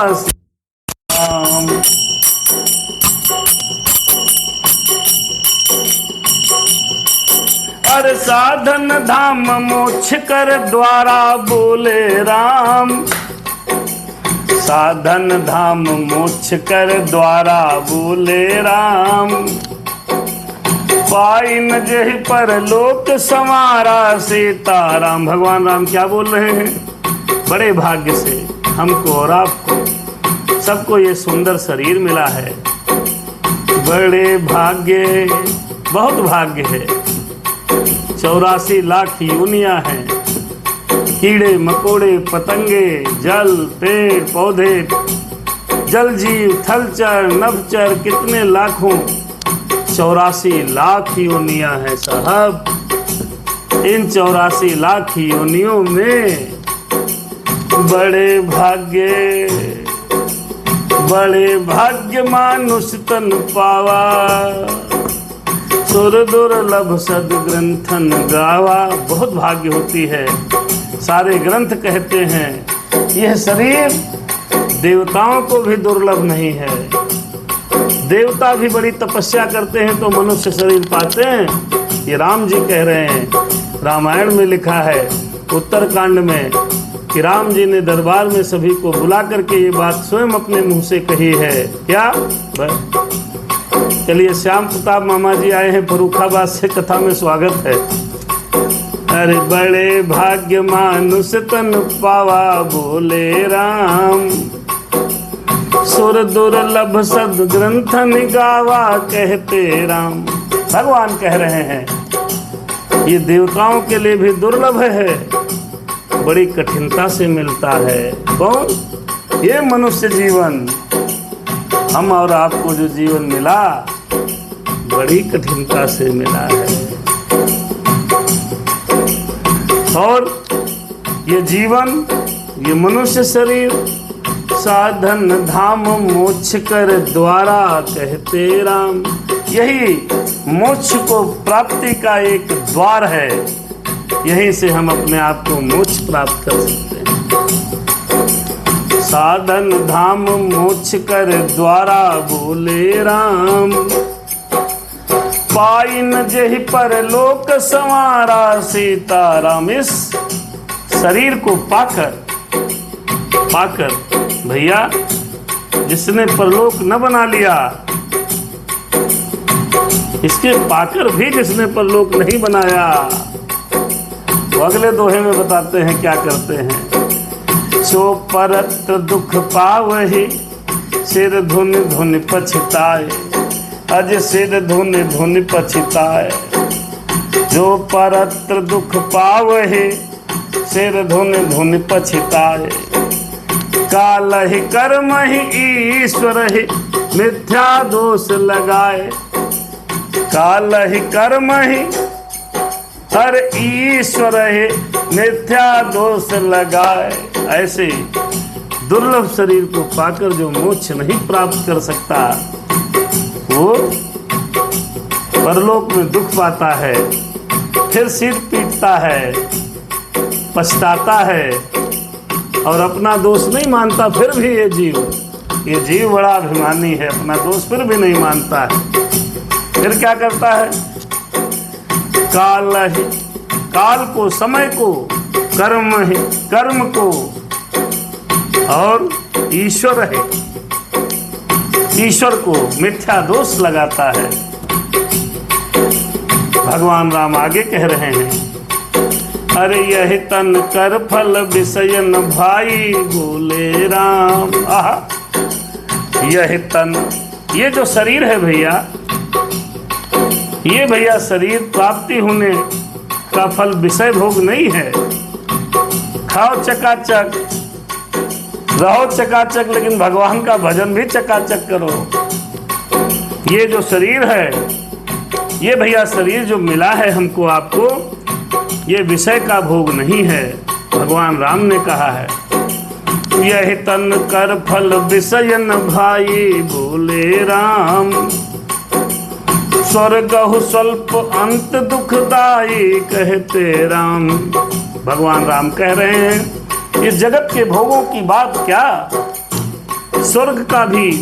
[SPEAKER 1] राम। अरे साधन धाम मोक्ष कर द्वारा बोले राम, साधन धाम मोक्ष कर द्वारा बोले राम, पाई न जहि पर लोक समारा सीताराम। भगवान राम क्या बोल रहे हैं? बड़े भाग्य से हमको और आपको सबको ये सुंदर शरीर मिला है। बड़े भाग्य, बहुत भाग्य है। 84 लाख योनियां हैं, कीड़े मकोड़े पतंगे, जल पेड़ पौधे, जल जीव थलचर नभचर, कितने लाखों 84 लाख योनियां हैं साहब। इन 84 लाख योनियों में बड़े भाग्य मानुष तन पावा, सुर दुर्लभ सद ग्रंथन गावा। बहुत भाग्य होती है। सारे ग्रंथ कहते हैं यह शरीर देवताओं को भी दुर्लभ नहीं है। देवता भी बड़ी तपस्या करते हैं तो मनुष्य शरीर पाते हैं। ये राम जी कह रहे हैं रामायण में लिखा है उत्तरकांड में कि राम जी ने दरबार में सभी को बुला करके ये बात स्वयं अपने मुंह से कही है। क्या? चलिए, श्याम प्रताप मामा जी आए हैं फर्रुखाबाद से, कथा में स्वागत है। अरे बड़े भाग्य मानुष तन पावा बोले राम, सुर दुर्लभ सद ग्रंथन गावा कहते राम। भगवान कह रहे हैं ये देवताओं के लिए भी दुर्लभ है, बड़ी कठिनता से मिलता है। कौन? ये मनुष्य जीवन। हम और आपको जो जीवन मिला बड़ी कठिनता से मिला है। और ये जीवन, ये मनुष्य शरीर साधन धाम मोक्ष कर द्वारा कहते राम। यही मोक्ष को प्राप्ति का एक द्वार है, यहीं से हम अपने आप को मोक्ष प्राप्त कर सकते हैं। साधन धाम मोक्ष कर द्वारा बोले राम, पाइन जेहि पर लोक संवारा सीताराम। इस शरीर को पाकर भैया जिसने परलोक न बना लिया, इसके पाकर भी जिसने परलोक नहीं बनाया, वो अगले दोहे में बताते हैं क्या करते हैं। सो परत्र दुख पावहि सिर धुन धुन पछताए, अज सिर धुन धुन पछताए। जो परत्र दुख पावहि सिर धुन धुन पछताए, कालहि कर्महि ईश्वरहि मिथ्या दोष लगाए। कालहि कर्महि हर ईश्वर है मिथ्या दोष लगाए। ऐसे दुर्लभ शरीर को पाकर जो मोक्ष नहीं प्राप्त कर सकता, वो परलोक में दुख पाता है, फिर सिर पीटता है, पछताता है और अपना दोष नहीं मानता। फिर भी ये जीव बड़ा अभिमानी है, अपना दोष फिर भी नहीं मानता है। फिर क्या करता है? काल को, समय को, कर्म को और ईश्वर को मिथ्या दोष लगाता है। भगवान राम आगे कह रहे हैं, अरे यह तन कर फल विषय न भाई बोले राम। यह तन, ये जो शरीर है भैया, ये भैया शरीर प्राप्ति होने का फल विषय भोग नहीं है। खाओ चकाचक, रहो चकाचक, लेकिन भगवान का भजन भी चकाचक करो। ये जो शरीर है, ये भैया शरीर जो मिला है हमको आपको, ये विषय का भोग नहीं है। भगवान राम ने कहा है, यह तन कर फल विषय न भाई बोले राम, स्वर्गहु स्वल्प अंत दुखदाई कहते राम। भगवान राम कह रहे हैं, इस जगत के भोगों की बात क्या, स्वर्ग का भी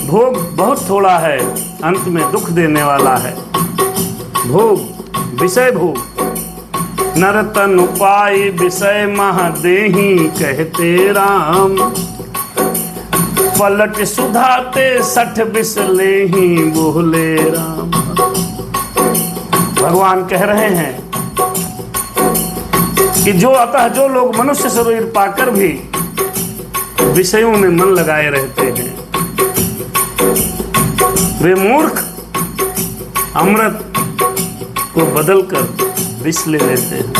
[SPEAKER 1] भोग बहुत थोड़ा है, अंत में दुख देने वाला है। भोग, विषय भोग। नर तन उपाय विषय महादेही कहते राम, पलट सुधाते 60 बिसले ही बोले राम। भगवान कह रहे हैं कि जो लोग मनुष्य शरीर पाकर भी विषयों में मन लगाए रहते हैं, वे मूर्ख अमृत को बदलकर विष ले लेते हैं।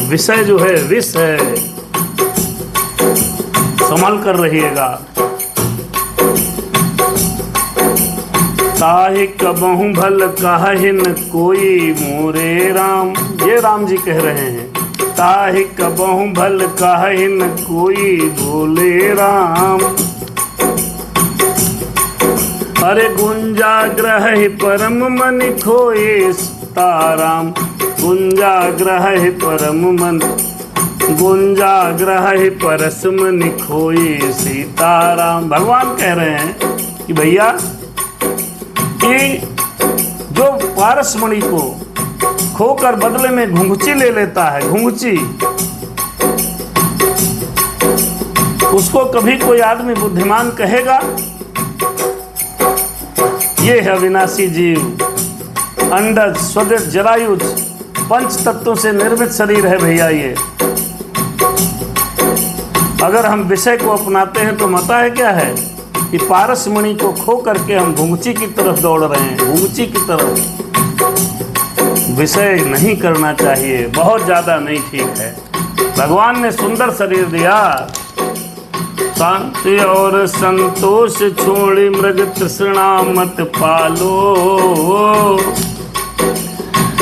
[SPEAKER 1] विषय जो है विष है, संभल कर रहिएगा। ताहि कबहु भल कहहिन कोई मोरे राम। ये राम जी कह रहे हैं, ताहि कबहु भल कहहिन कोई बोले राम, अरे गुंजाग्रह परम मन खोए सीताराम। गुंजाग्रह परम मन, गुंजाग्रह परस मन खोए सीताराम। भगवान कह रहे हैं कि भैया कि जो पारसमणि को खोकर बदले में घुंघची ले लेता है, घुंघची, उसको कभी कोई आदमी बुद्धिमान कहेगा? ये है अविनाशी जीव, अंडज, स्वदेश, जरायुज, पंच तत्वों से निर्मित शरीर है भैया ये। अगर हम विषय को अपनाते हैं तो मता है क्या है कि पारसमणि को खो करके हम घुंघची की तरफ दौड़ रहे हैं, घुंघची की तरफ। विषय नहीं करना चाहिए, बहुत ज्यादा नहीं ठीक है। भगवान ने सुंदर शरीर दिया, शांति और संतोष छोड़ी मृग तृष्णा मत पालो,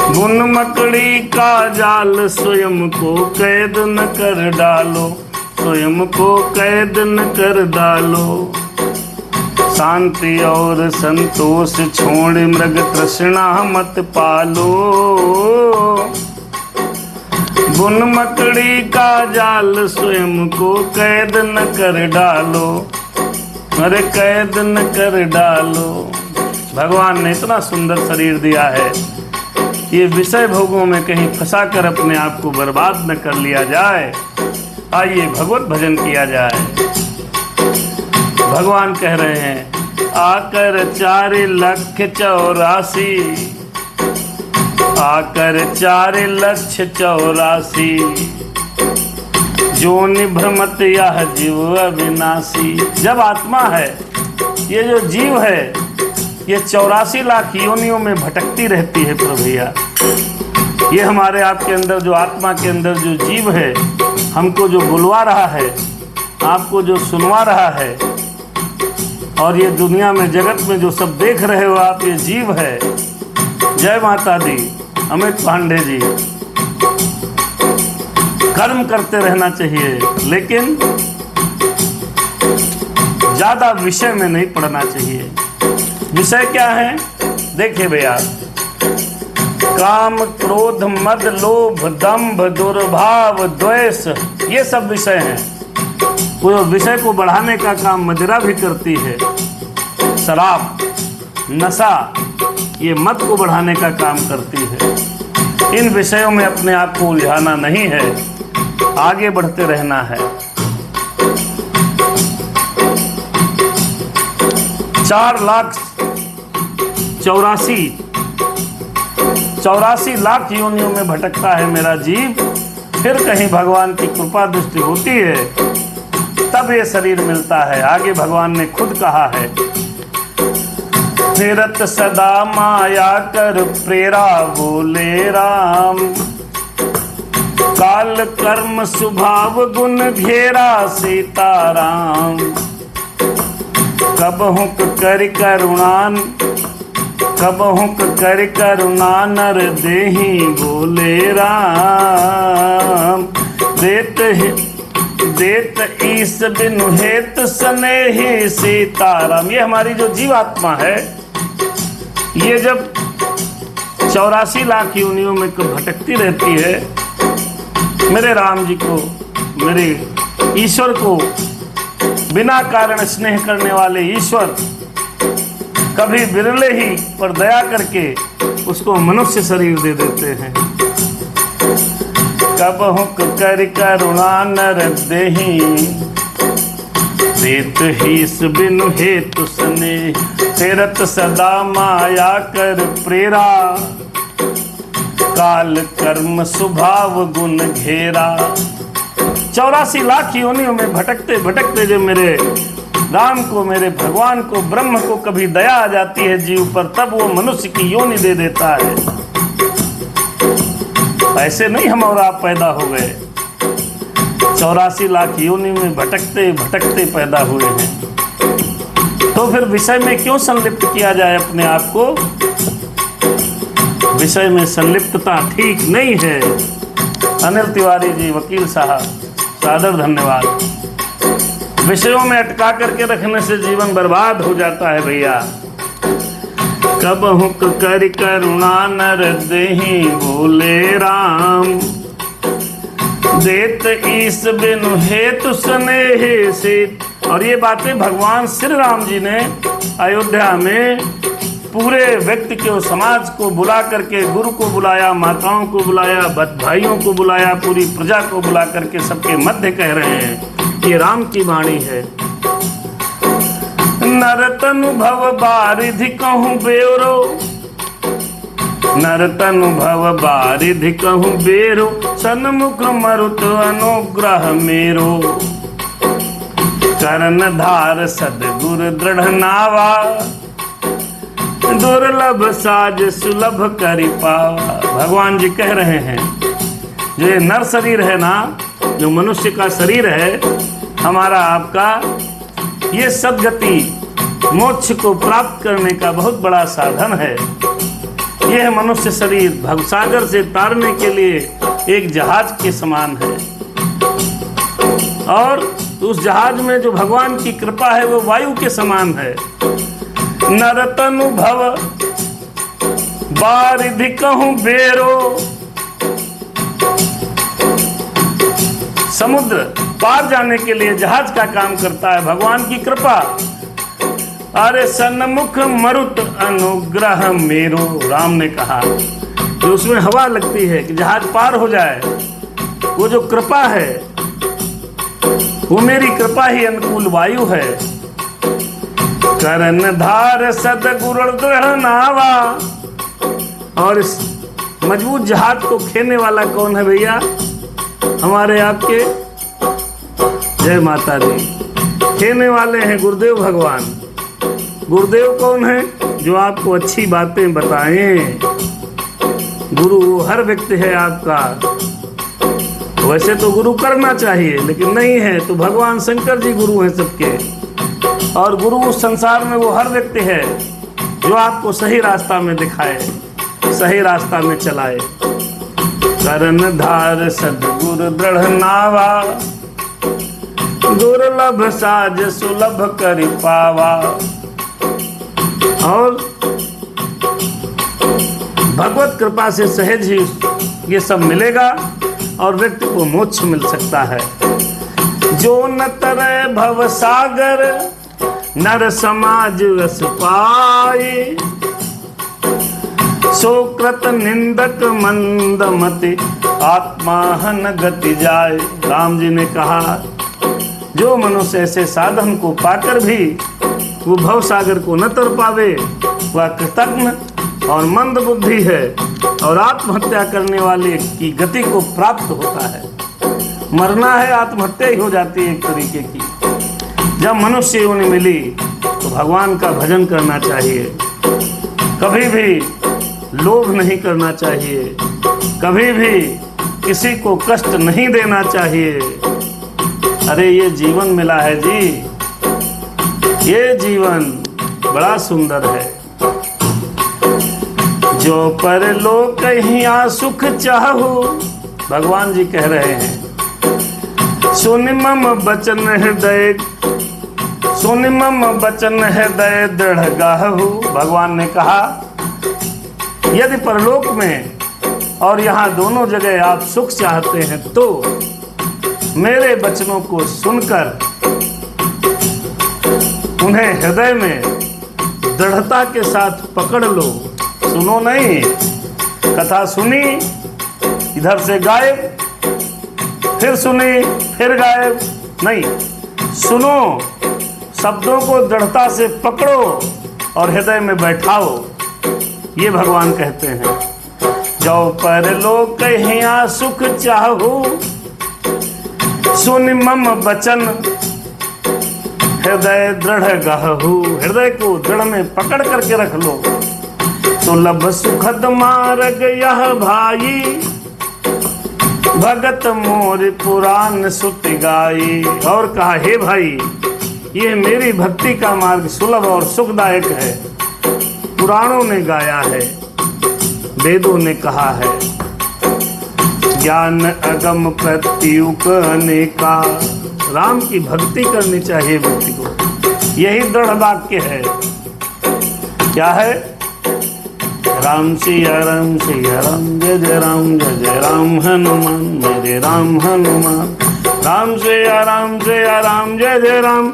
[SPEAKER 1] बुन मकड़ी का जाल स्वयं को कैद न कर डालो, स्वयं को कैद न कर डालो। शांति और संतोष छोड़ मृग तृष्णा मत पालो, बुन मकड़ी का जाल स्वयं को कैद न कर डालो, अरे कैद न कर डालो। भगवान ने इतना सुंदर शरीर दिया है, ये विषय भोगों में कहीं फंसा कर अपने आप को बर्बाद न कर लिया जाए। आइए भगवत भजन किया जाए। भगवान कह रहे हैं, आकर 4,84,000, आकर 4,84,000, जो निभ्रमत यह जीव अविनाशी। जब आत्मा है, ये जो जीव है, ये 84 लाख योनियों में भटकती रहती है प्रभुया। ये हमारे आपके अंदर जो आत्मा के अंदर जो जीव है, हमको जो बुलवा रहा है, आपको जो सुनवा रहा है, और ये दुनिया में जगत में जो सब देख रहे हो आप, ये जीव है। जय माता दी। अमित पांडे जी, कर्म करते रहना चाहिए, लेकिन ज्यादा विषय में नहीं पढ़ना चाहिए। विषय क्या है? देखिए भैया, काम, क्रोध, मद, लोभ, दंभ, दुर्भाव, द्वेष, ये सब विषय हैं। वो विषय को बढ़ाने का काम मदिरा भी करती है, शराब, नशा, ये मद को बढ़ाने का काम करती है। इन विषयों में अपने आप को उलझाना नहीं है, आगे बढ़ते रहना है। 4,84,000 लाख योनियों में भटकता है मेरा जीव। फिर कहीं भगवान की कृपा दृष्टि होती है, तब ये शरीर मिलता है। आगे भगवान ने खुद कहा है, फिरत सदा माया कर प्रेरा बोले राम, काल कर्म स्वभाव गुण घेरा सीताराम, कबहु कर करुणान, कबहु कर करुणा नर देहि बोले राम, देत ईस बिनु हेत स्नेहि सीताराम। ये हमारी जो जीवात्मा है, ये जब 84 लाख योनियों में भटकती रहती है, मेरे राम जी को, मेरे ईश्वर को बिना कारण स्नेह करने वाले ईश्वर कभी बिरले ही पर दया करके उसको मनुष्य शरीर दे देते हैं। कबहु कर करुणा नर देहि, देत हीस बिनु हेतु स्नेह, फेरत सदा माया कर प्रेरा, काल कर्म स्वभाव गुण घेरा। 84 लाख योनियों में भटकते भटकते जब मेरे राम को, मेरे भगवान को, ब्रह्म को कभी दया आ जाती है जीव पर, तब वो मनुष्य की योनि दे देता है। ऐसे नहीं हम और आप पैदा हो गए, 84 लाख योनि में भटकते भटकते पैदा हुए हैं। तो फिर विषय में क्यों संलिप्त किया जाए अपने आप को? विषय में संलिप्तता ठीक नहीं है। अनिल तिवारी जी, वकील साहब, सादर धन्यवाद। विषयों में अटका करके रखने से जीवन बर्बाद हो जाता है भैया। कबहु कर करुणा नर देहि बोले राम, देत ईस बिनु हेतु स्नेह सीत। और ये बातें भगवान श्री राम जी ने अयोध्या में पूरे व्यक्ति को, समाज को बुला करके, गुरु को बुलाया, माताओं को बुलाया, भाइयों को बुलाया, पूरी प्रजा को बुला करके सबके मध्य कह रहे हैं, ये राम की वाणी है। नरतनु भव बारिधि कहूँ बेरो, नरतनु भव बारिधि कहूँ बेरो, सन्मुख मरुत अनुग्रह मेरो, करण धार सदगुर दृढ़ नावा, दुर्लभ साज सुलभ करि पावा। भगवान जी कह रहे हैं, जो ये नर शरीर है ना, जो मनुष्य का शरीर है, हमारा आपका, ये सद्गति मोक्ष को प्राप्त करने का बहुत बड़ा साधन है। यह मनुष्य शरीर भवसागर से तारने के लिए एक जहाज के समान है, और उस जहाज में जो भगवान की कृपा है वो वायु के समान है। नरतनु भव बारिधि कहूँ बेरो, समुद्र पार जाने के लिए जहाज का काम करता है भगवान की कृपा। अरे सन्मुख मरुत अनुग्रह मेरो, राम ने कहा, जो उसमें हवा लगती है कि जहाज पार हो जाए, वो जो कृपा है, वो मेरी कृपा ही अनुकूल वायु है। करण धार सदगुरु दृढ़ नावा, और इस मजबूत जहाज को खेने वाला कौन है भैया? हमारे आपके, जय माता दी, खेने वाले हैं गुरुदेव भगवान। गुरुदेव कौन है? जो आपको अच्छी बातें बताएं। गुरु हर व्यक्ति है आपका, वैसे तो गुरु करना चाहिए, लेकिन नहीं है तो भगवान शंकर जी गुरु हैं सबके। और गुरु उस संसार में वो हर व्यक्ति है जो आपको सही रास्ता में दिखाए, सही रास्ता में चलाए। करण धार सदगुरु दृढ़ नावा, दुर्लभ साज सुलभ करि पावा। और भगवत कृपा से सहज ही ये सब मिलेगा और व्यक्ति को मोक्ष मिल सकता है। जो न तरे भव सागर, नर समाज रस पाए, सो कृत निंदक मंद मति, आत्मा हन गति जाए। राम जी ने कहा, जो मनुष्य ऐसे साधन को पाकर भी वो भव सागर को न तर पावे, वह कृतज्ञ और मंद बुद्धि है और आत्महत्या करने वाले की गति को प्राप्त होता है। मरना है, आत्महत्या ही हो जाती है एक तरीके की। जब मनुष्य योनि मिली तो भगवान का भजन करना चाहिए, कभी भी लोभ नहीं करना चाहिए, कभी भी किसी को कष्ट नहीं देना चाहिए। अरे ये जीवन मिला है जी, ये जीवन बड़ा सुंदर है। जो पर लोक कहिया सुख चाहू, भगवान जी कह रहे हैं, सुन मम बचन हृदय, सुन मम बचन हृदय दृढ़ गाहू। भगवान ने कहा, यदि परलोक में और यहाँ दोनों जगह आप सुख चाहते हैं तो मेरे वचनों को सुनकर उन्हें हृदय में दृढ़ता के साथ पकड़ लो। सुनो नहीं, कथा सुनी, इधर से गायब, फिर सुनी, फिर गायब, नहीं, सुनो, शब्दों को दृढ़ता से पकड़ो और हृदय में बैठाओ। ये भगवान कहते हैं, जो पर लोक कहिया सुख चाहू, सुन मम बचन हृदय दृढ़ गहू। हृदय को दृढ़ में पकड़ करके रख लो। सुलभ सुखद मार्ग यह भाई, भगत मोर पुराण सुत गाई। और कहा, हे भाई, ये मेरी भक्ति का मार्ग सुलभ और सुखदायक है, पुराणों ने गाया है, वेदों ने कहा है। ज्ञान अगम प्रत्युक अनेका, राम की भक्ति करनी चाहिए व्यक्ति को, यही दृढ़ वाक्य है। क्या है? राम सिया राम सिया राम, जय जय राम, जय जय राम हनुमान, मेरे राम हनुमान। राम सिया राम सिया राम, जय जय राम,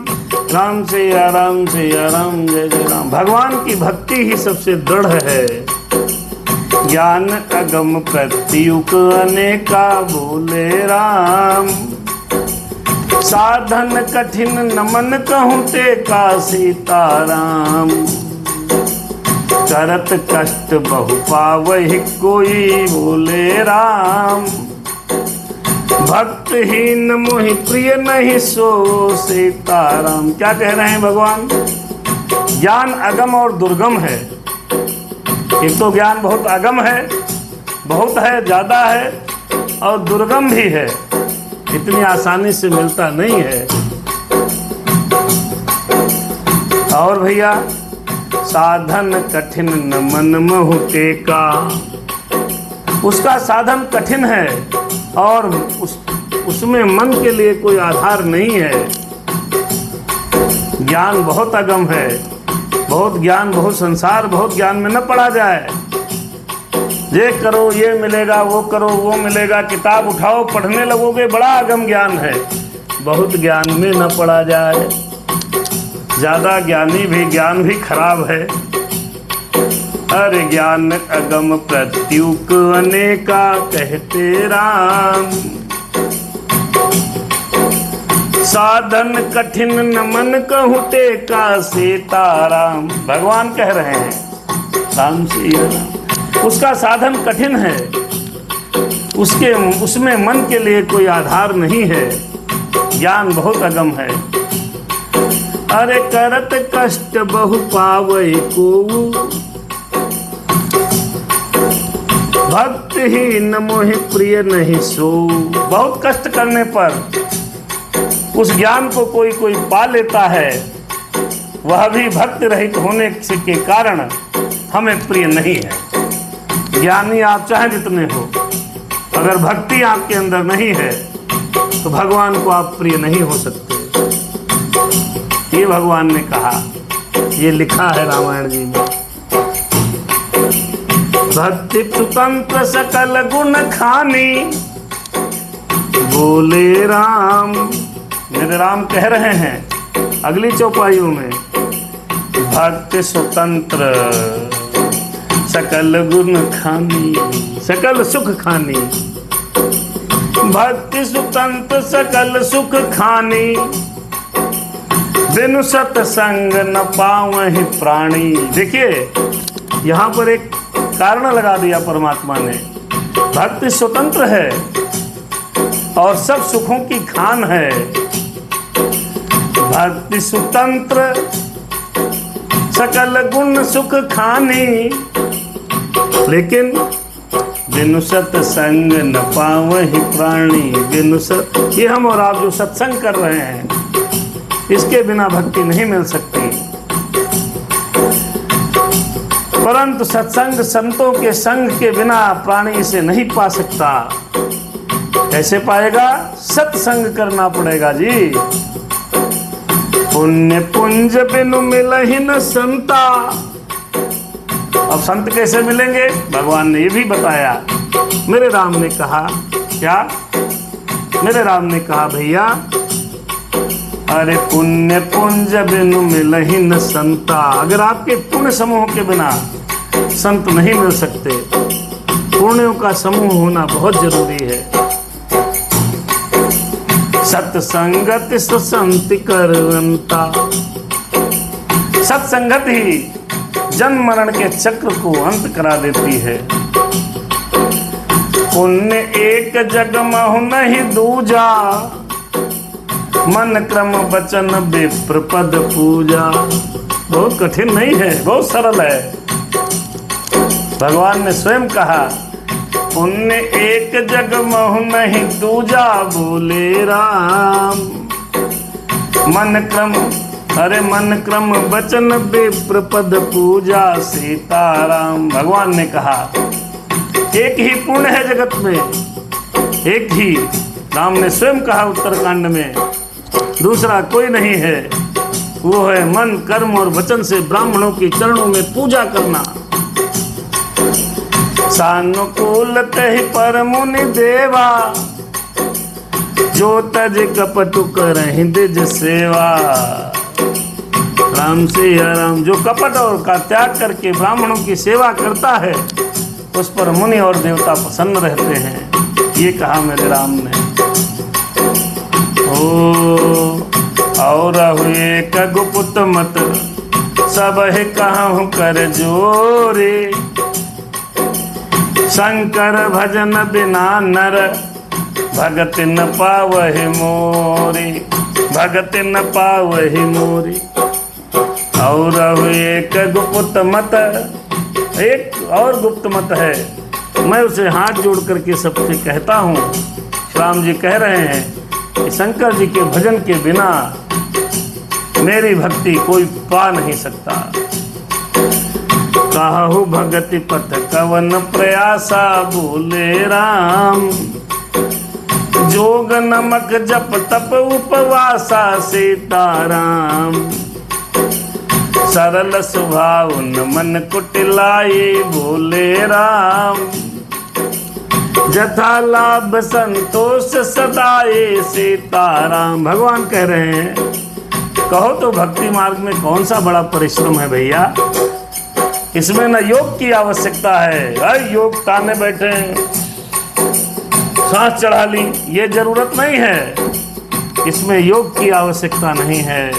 [SPEAKER 1] राम सिया राम सिया राम, जय जय राम। भगवान की भक्ति ही सबसे दृढ़ है। ज्ञान अगम प्रत्युक अनेका बोले राम, साधन कठिन नमन कहूँ ते का सीताराम। करत कष्ट बहु पावहि कोई बोले राम, भक्तहीन मोहि प्रिय नहीं सो सीताराम। क्या कह रहे हैं भगवान? ज्ञान अगम और दुर्गम है। एक तो ज्ञान बहुत अगम है, बहुत है, ज्यादा है, और दुर्गम भी है, इतनी आसानी से मिलता नहीं है। और भैया, साधन कठिन न मन महु टेका, उसका साधन कठिन है और उसमें मन के लिए कोई आधार नहीं है। ज्ञान बहुत अगम है, बहुत ज्ञान, बहुत संसार, बहुत ज्ञान में न पड़ा जाए। ये करो ये मिलेगा, वो करो वो मिलेगा, किताब उठाओ पढ़ने लगोगे, बड़ा अगम ज्ञान है। बहुत ज्ञान में न पड़ा जाए। ज्यादा ज्ञानी भी ज्ञान भी खराब है। अरे ज्ञान अगम प्रत्युक अनेका कहते राम, साधन कठिन न मन कहूँ ते का सीताराम। भगवान कह रहे हैं राम सिया राम, उसका साधन कठिन है, उसमें मन के लिए कोई आधार नहीं है। ज्ञान बहुत अगम है। अरे करत कष्ट बहु पावै को, भक्तहीन मोहि प्रिय नहीं सो। बहुत कष्ट करने पर उस ज्ञान को कोई पा लेता है, वह भी भक्त रहित होने के कारण हमें प्रिय नहीं है। ज्ञानी आप चाहे जितने हो, अगर भक्ति आपके अंदर नहीं है तो भगवान को आप प्रिय नहीं हो सकते। ये भगवान ने कहा, ये लिखा है रामायण जी में। भक्ति स्वतंत्र सकल गुण खानी बोले राम। मेरे राम कह रहे हैं अगली चौपाइयों में, भक्ति स्वतंत्र सकल गुण खानी, सकल सुख खानी। भक्ति स्वतंत्र सकल सुख खानी, बिनु सत्संग न पावहि प्राणी। देखिए यहाँ पर एक कारण लगा दिया परमात्मा ने। भक्ति स्वतंत्र है और सब सुखों की खान है। भक्ति स्वतंत्र सकल गुण सुख खानी, लेकिन बिनु सत्संग न पावहि प्राणी। बिनु सत, ये हम और आप जो सत्संग कर रहे हैं, इसके बिना भक्ति नहीं मिल सकती। परंतु सत्संग, संतों के संग के बिना प्राणी इसे नहीं पा सकता। कैसे पाएगा? सत्संग करना पड़ेगा जी। पुण्य पुंज बिनु मिलहि न संता। अब संत कैसे मिलेंगे? भगवान ने ये भी बताया। मेरे राम ने कहा क्या? मेरे राम ने कहा भैया, अरे पुण्य पुंज बिनु मिलहि न संता। अगर आपके पुण्य समूह के बिना संत नहीं मिल सकते, पुण्यों का समूह होना बहुत जरूरी है। सत्संगति सुसंति करवंता। सत्संगत ही जन्म मरण के चक्र को अंत करा देती है। पुण्य एक जग महु नहीं दूजा, मन क्रम वचन विप्र पद पूजा। बहुत कठिन नहीं है, बहुत सरल है। भगवान ने स्वयं कहा, पुण्य एक जग महु नहीं दूजा बोले राम। मन क्रम, अरे मन क्रम वचन विप्र पद पूजा सीताराम। भगवान ने कहा एक ही पुण्य है जगत में, एक ही। राम ने स्वयं कहा उत्तरकांड में, दूसरा कोई नहीं है। वो है मन कर्म और वचन से ब्राह्मणों के चरणों में पूजा करना। सानुकूल तहि पर मुनि देवा, जो तज कपटु करहि द्विज सेवा। राम से या राम। जो कपट और का त्याग करके ब्राह्मणों की सेवा करता है उस पर मुनि और देवता प्रसन्न रहते हैं। ये कहा मेरे राम ने। और हुए कगुपुत मत सब है कहूँ कर जोरे, शंकर भजन बिना नर भगत न पावहि मोरी, भगत न पावहि मोरी। और एक गुप्त मत, एक और गुप्त मत है, मैं उसे हाथ जोड़ करके सबसे कहता हूँ। राम जी कह रहे हैं कि शंकर जी के भजन के बिना मेरी भक्ति कोई पा नहीं सकता। कहु भगति पथ कवन प्रयासा बोले राम, जोग नमक जप तप उपवासा सीताराम। सरल स्वभाव न मन कुटिलाए बोले राम, जथा लाभ संतोष सदाए सीताराम। भगवान कह रहे हैं कहो तो भक्ति मार्ग में कौन सा बड़ा परिश्रम है भैया। इसमें न योग की आवश्यकता है, भाई योग ताने बैठे सांस चढ़ा ली, ये जरूरत नहीं है। इसमें योग की आवश्यकता नहीं है,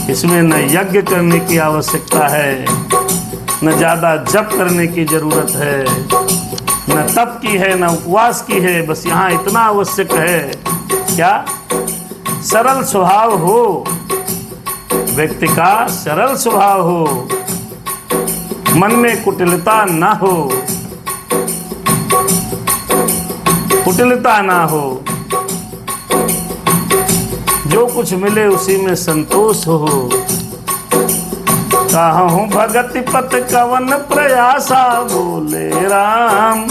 [SPEAKER 1] इसमें न यज्ञ करने की आवश्यकता है, न ज्यादा जप करने की जरूरत है, न तप की है, न उपवास की है। बस यहाँ इतना आवश्यक है क्या, सरल स्वभाव हो, व्यक्ति का सरल स्वभाव हो, मन में कुटिलता ना हो, कुटिलता ना हो, जो कुछ मिले उसी में संतोष हो। कहूँ भगति पथ कवन प्रयासा बोले राम,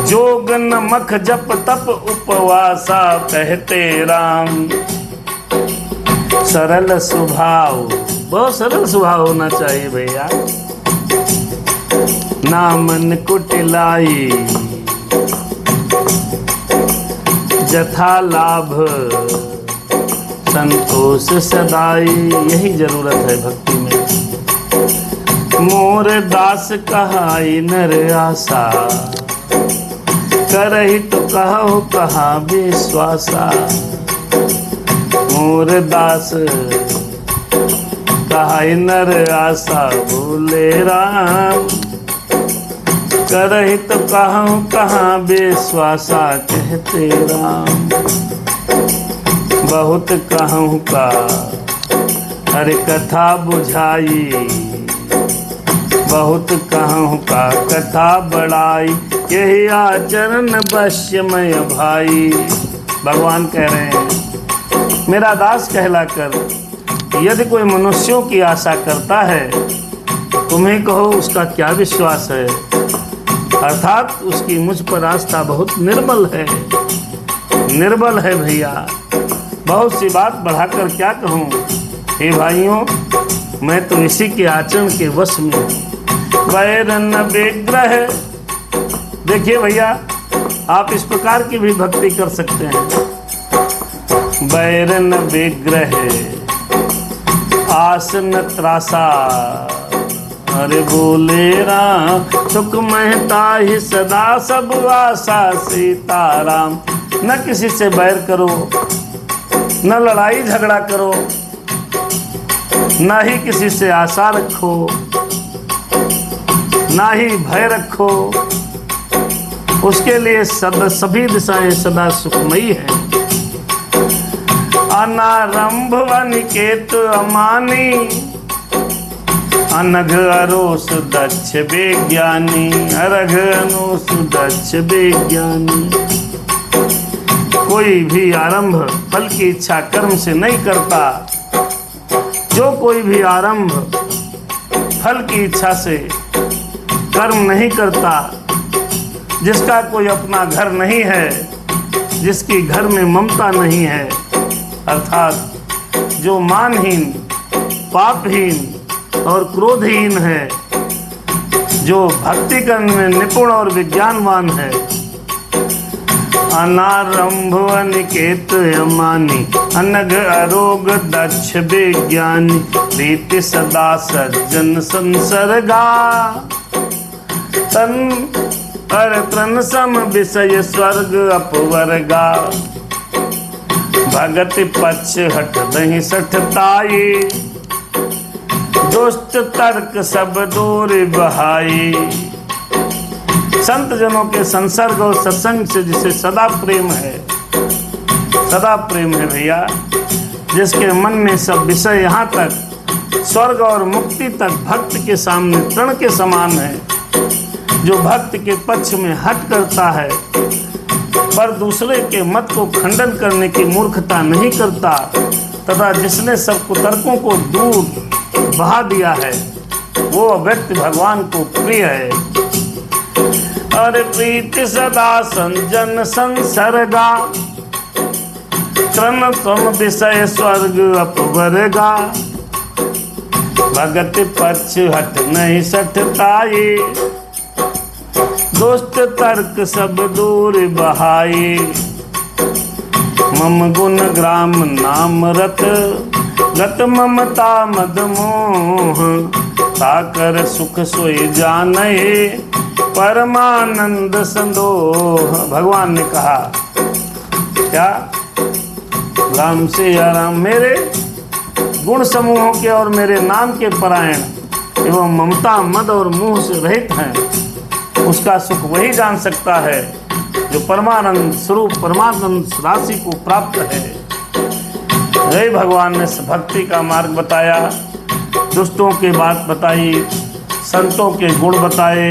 [SPEAKER 1] जोग नमक जप तप उपवासा कहते राम। सरल स्वभाव, बहुत सरल स्वभाव होना चाहिए भैया, ना मन कुटिलाई, जथा लाभ संतोष सदाई। यही जरूरत है भक्ति में। मोर दास कहाई नर आशा, करही तो कहो कहा विश्वासा। मोर दास कहाई नर आशा बोले राम, करही तो कहूँ कहाँ विश्वासा कहते राम। बहुत कहूँ का हर कथा बुझाई, बहुत कहूँ का कथा बढ़ाई, यही आचरण वश्यमय भाई। भगवान कह रहे हैं मेरा दास कहलाकर यदि कोई मनुष्यों की आशा करता है, तुम्हें कहो उसका क्या विश्वास है, अर्थात उसकी मुझ पर आस्था बहुत निर्बल है, निर्बल है भैया। बहुत सी बात बढ़ाकर क्या कहूँ। हे भाइयों, मैं तो इसी के आचरण के वश में हूँ। वैरन विग्रह, देखिए भैया आप इस प्रकार की भी भक्ति कर सकते हैं। वैरन विग्रह आसन त्रासा, अरे बोले राम। सुख महता ही सदा सब आशा सीताराम। न किसी से बैर करो, न लड़ाई झगड़ा करो, न ही किसी से आशा रखो, न ही भय रखो। उसके लिए सभी दिशाएं सदा सुखमयी हैं। अनारंभ अनिकेत अमानी, अनघ अरोस दक्ष विज्ञानी, अरघ अनोस दक्ष विज्ञानी। कोई भी आरंभ फल की इच्छा कर्म से नहीं करता। जो कोई भी आरंभ फल की इच्छा से कर्म नहीं करता, जिसका कोई अपना घर नहीं है, जिसकी घर में ममता नहीं है, अर्थात जो मानहीन, पापहीन और क्रोधहीन है, जो भक्ति करने में निपुण और विज्ञानवान है, अनारंभ अनिकेत अमानी, अनग अरोग दक्ष विज्ञानी, प्रीति सदा सज्जन संसर्गा, तन पर तन सम विषय स्वर्ग अपवर्गा, भगति पक्ष हट नहीं सठताई, दुष्ट तर्क सब दूर बहाई। संत जनों के संसर्ग और सत्संग से जिसे सदा प्रेम है, सदा प्रेम है भैया, जिसके मन में सब विषय यहाँ तक स्वर्ग और मुक्ति तक भक्त के सामने तृण के समान है, जो भक्त के पक्ष में हट करता है पर दूसरे के मत को खंडन करने की मूर्खता नहीं करता, तथा जिसने सब कुतर्कों को दूर बहा दिया है, वो व्यक्ति भगवान को प्रिय है। अरे प्रीति सदा संजन संसर्गा, तृण तम विषय स्वर्ग अपवर्गा, भगति पक्ष हट नहीं सठताई, दुष्ट तर्क सब दूर बहाई। मम गुण ग्राम नाम रत, गत ममता मद मोह, ताकर सुख सोई जाने, परमानंद संदोह। भगवान ने कहा क्या? राम से या राम मेरे गुण समूहों के और मेरे नाम के परायण एवं ममता मद और मोह से रहित हैं, उसका सुख वही जान सकता है जो परमानंद स्वरूप परमानंद राशि को प्राप्त है। हे भगवान ने भक्ति का मार्ग बताया, दुष्टों की बात बताई, संतों के गुण बताए,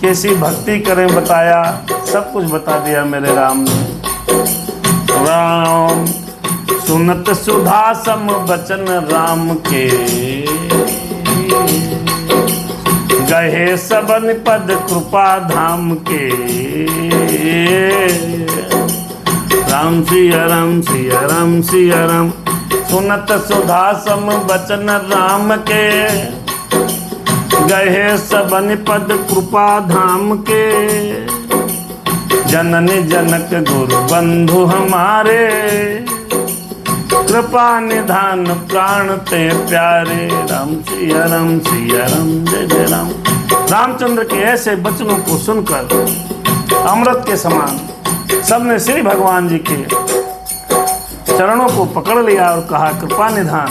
[SPEAKER 1] कैसी भक्ति करें बताया, सब कुछ बता दिया मेरे राम ने। राम सुनत सुधा सम बचन राम के, गहे सबन पद कृपा धाम के। राम सिया राम सिया राम सिया राम, सुनत सुधा सम बचन राम के, गहे सबन पद कृपा धाम के। जननी जनक गुरु बंधु हमारे, कृपा निधान प्राण ते प्यारे। राम सिया राम सिया राम जय जय राम। रामचंद्र के ऐसे वचनों को सुनकर अमृत के समान सबने श्री भगवान जी के चरणों को पकड़ लिया और कहा, कृपा निधान,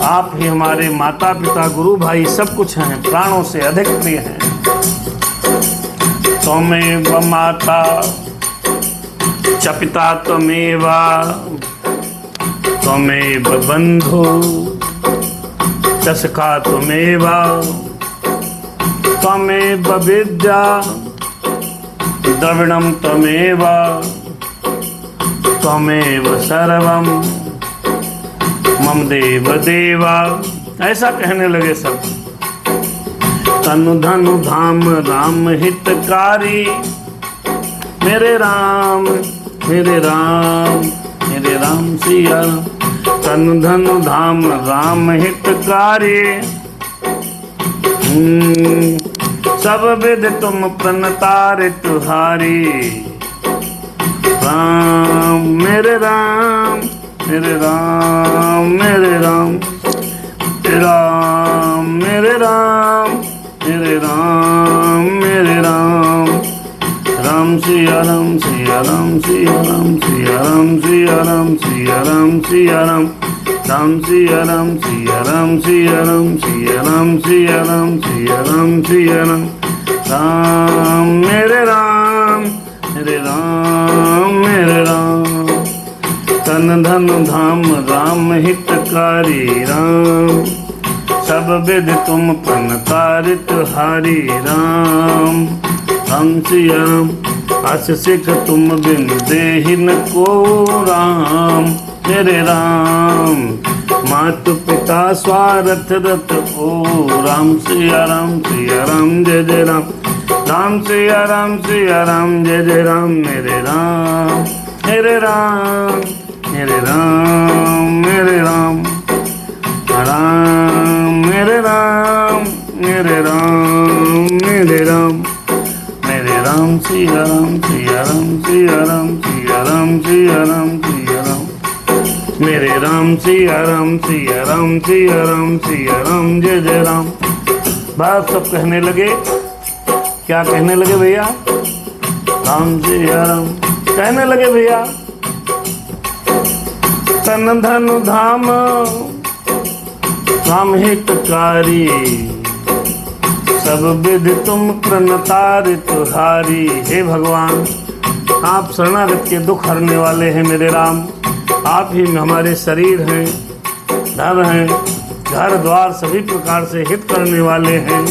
[SPEAKER 1] आप ही हमारे माता पिता गुरु भाई सब कुछ हैं, प्राणों से अधिक प्रिय हैं। त्वमेव माता च पिता त्वमेव, त्वमेव बंधु च सखा त्वमेव, त्वमेव विद्या द्रविणं त्वमेव, त्वमेव सर्वं मम देव देवा। ऐसा कहने लगे सब। तनु धनु धाम राम हितकारी, मेरे राम मेरे राम मेरे राम सिया राम। तनु धनु धाम राम हितकारी, सब विद तुम प्रणतारे तुहारी। राम मेरे राम मेरे राम मेरे राम, राम मेरे राम मेरे राम मेरे राम। राम सिया राम सिया राम सिया राम सिया राम सिया राम सिया राम सिया राम। राम सिया राम सिया राम सिया राम सिया राम सिया राम सिया राम सिया राम। राम मेरे राम मेरे राम मेरे राम। तन धन धाम राम हितकारी राम, सब विद तुम प्रणतारित हारी राम। राम सिया राम अस सिख तुम बिन देहि न को राम। मेरे राम मात पिता स्वार्थ रत ओ। राम सिया राम जय जय राम। राम सिया राम जय जय राम। मेरे राम मेरे राम मेरे राम मेरे राम। राम मेरे राम मेरे राम मेरे राम। मेरे राम सिया राम सिया राम सिया राम सिया राम सिया राम, मेरे राम सिया राम सिया राम सिया राम सिया राम, जय जय राम। बाप सब कहने लगे, क्या कहने लगे भैया? राम सिया राम कहने लगे भैया। तन धन धाम राम हितकारी, सब विधि तुम प्रणतार तुहारी। हे भगवान, आप शरणागत के दुख हरने वाले हैं मेरे राम। आप ही हमारे शरीर हैं, धन हैं, घर द्वार सभी प्रकार से हित करने वाले हैं।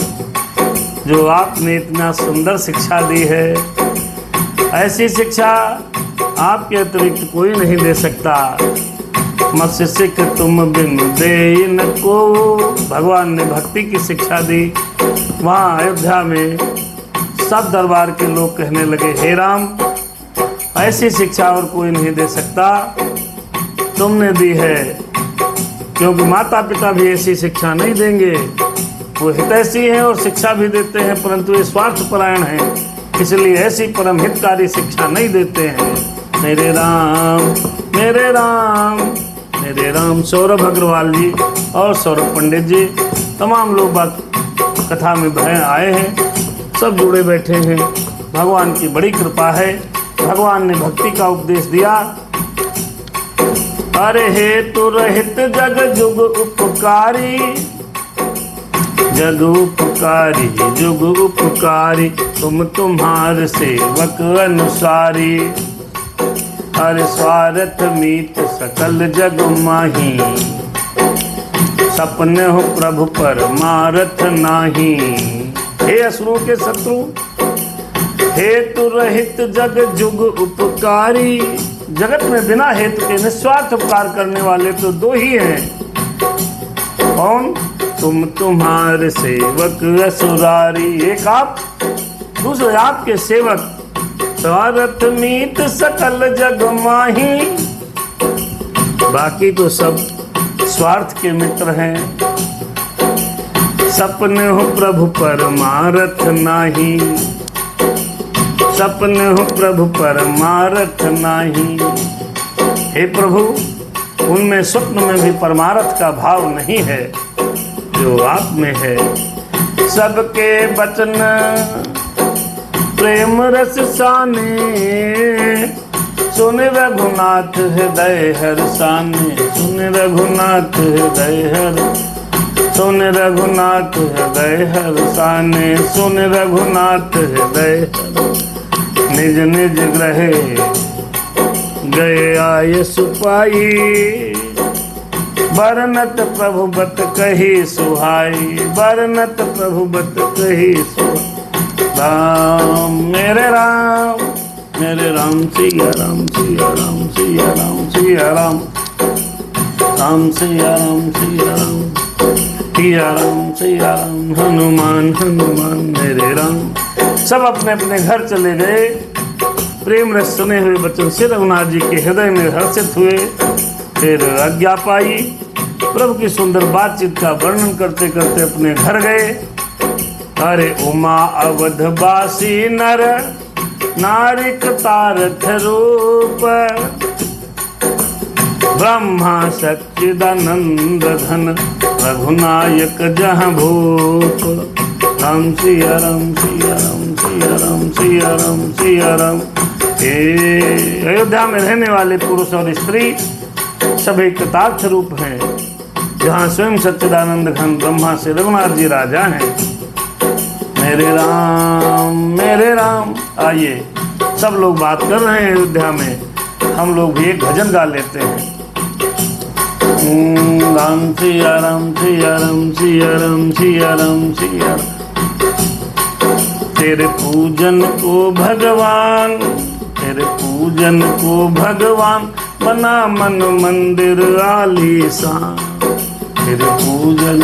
[SPEAKER 1] जो आपने इतना सुंदर शिक्षा दी है, ऐसी शिक्षा आपके अतिरिक्त कोई नहीं दे सकता। मत्स्य सिख तुम बिन दे न को, भगवान ने भक्ति की शिक्षा दी। वहाँ अयोध्या में सब दरबार के लोग कहने लगे, हे राम, ऐसी शिक्षा और कोई नहीं दे सकता, तुमने दी है। क्योंकि माता पिता भी ऐसी शिक्षा नहीं देंगे। वो हितैषी हैं और शिक्षा भी देते हैं, परंतु ये स्वार्थपरायण हैं, इसलिए ऐसी परम हितकारी शिक्षा नहीं देते हैं। मेरे राम मेरे राम मेरे राम। सौरभ अग्रवाल जी और सौरभ पंडित जी, तमाम लोग बात कथा में आए हैं, सब जुड़े बैठे हैं। भगवान की बड़ी कृपा है, भगवान ने भक्ति का उपदेश दिया। अरे हेतु रहित जग जुग उपकारी, जग उपकारी जुग उपकारी, तुम तुम्हार सेवक अनुसारी। अरे स्वार्थ मीत सकल जग माही, सपने हो प्रभु परमारथ नाही। हे असुरों के शत्रु, हेतु रहित जग जुग उपकारी। जगत में बिना हेतु के निस्वार्थ उपकार करने वाले तो दो ही हैं। कौन? तुम तुम्हारे सेवक असुरारी। एक आप, दूसरे आपके सेवक। स्वार्थ मीत सकल जग माही, बाकी तो सब स्वार्थ के मित्र हैं। सपने हो प्रभु परमारथ नाही, सपने हो प्रभु परमारथ नाही। हे प्रभु, उनमें स्वप्न में भी परमारथ का भाव नहीं है जो आप में है। सबके वचन प्रेम रस साने, सुन रघुनाथ हृदय हर्षाने। सुन रघुनाथ हृदय हर, सुन रघुनाथ हृदय हर्षाने। सुन रघुनाथ हृदय हर, निज निज ग्रहे गए आय सुपाई। बरनत प्रभु बत कही सुहाई, बरनत प्रभु बत कही सुहाई। राम मेरे राम मेरे राम सिया राम सिया राम सिया राम सिया राम, राम सिया राम सिया राम सिया राम सिया राम। हनुमान हनुमान मेरे राम। सब अपने अपने घर चले गए। प्रेम रस सुने हुए बच्चों से रघुनाथ जी के हृदय में हर्षित हुए। फिर आज्ञा पाई, प्रभु की सुंदर बातचीत का वर्णन करते करते अपने घर गए। अरे उमा अवधवासी नर नारिक तारथ रूप, ब्रह्मा सच्चिदानंद घन रघुनायक जहाँ भूप। राम सिया राम सिया राम सिया राम सिया राम सिया राम। अयोध्या में रहने वाले पुरुष और स्त्री सभी कृतार्थ रूप हैं, जहाँ स्वयं सच्चिदानंद घन ब्रह्मा से रघुनाथ जी राजा हैं। मेरे राम। आइए, सब लोग बात कर रहे हैं अयोध्या में, हम लोग भी एक भजन गा लेते हैं। राम सिया राम सिया राम सिया राम सिया राम सिया। तेरे पूजन को भगवान, तेरे पूजन को भगवान, बना मन मंदिर आलीशान। तेरे पूजन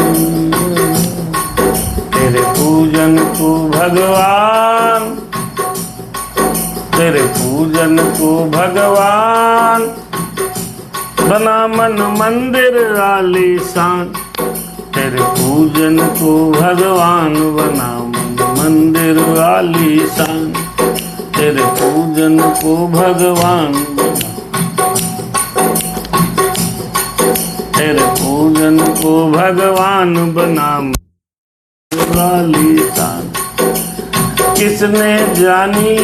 [SPEAKER 1] को भगवान, तेरे पूजन को भगवान, बना मन मंदिर आलीशान। तेरे पूजन को भगवान, बना मन मंदिर आलीशान। तेरे पूजन को भगवान, तेरे पूजन को भगवान बना वाली शान। किसने जानी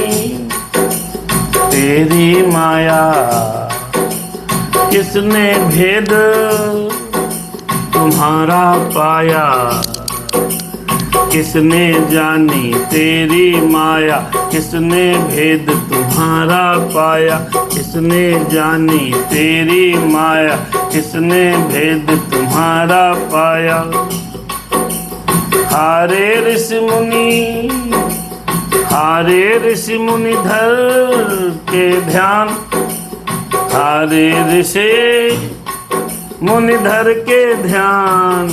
[SPEAKER 1] तेरी माया, किसने भेद तुम्हारा पाया, किसने जानी तेरी माया, किसने भेद तुम्हारा पाया, किसने जानी तेरी माया, किसने भेद तुम्हारा पाया। हारे ऋषि मुनि, हारे ऋषि मुनि धर के ध्यान, हारे ऋषि मुनि धर के ध्यान।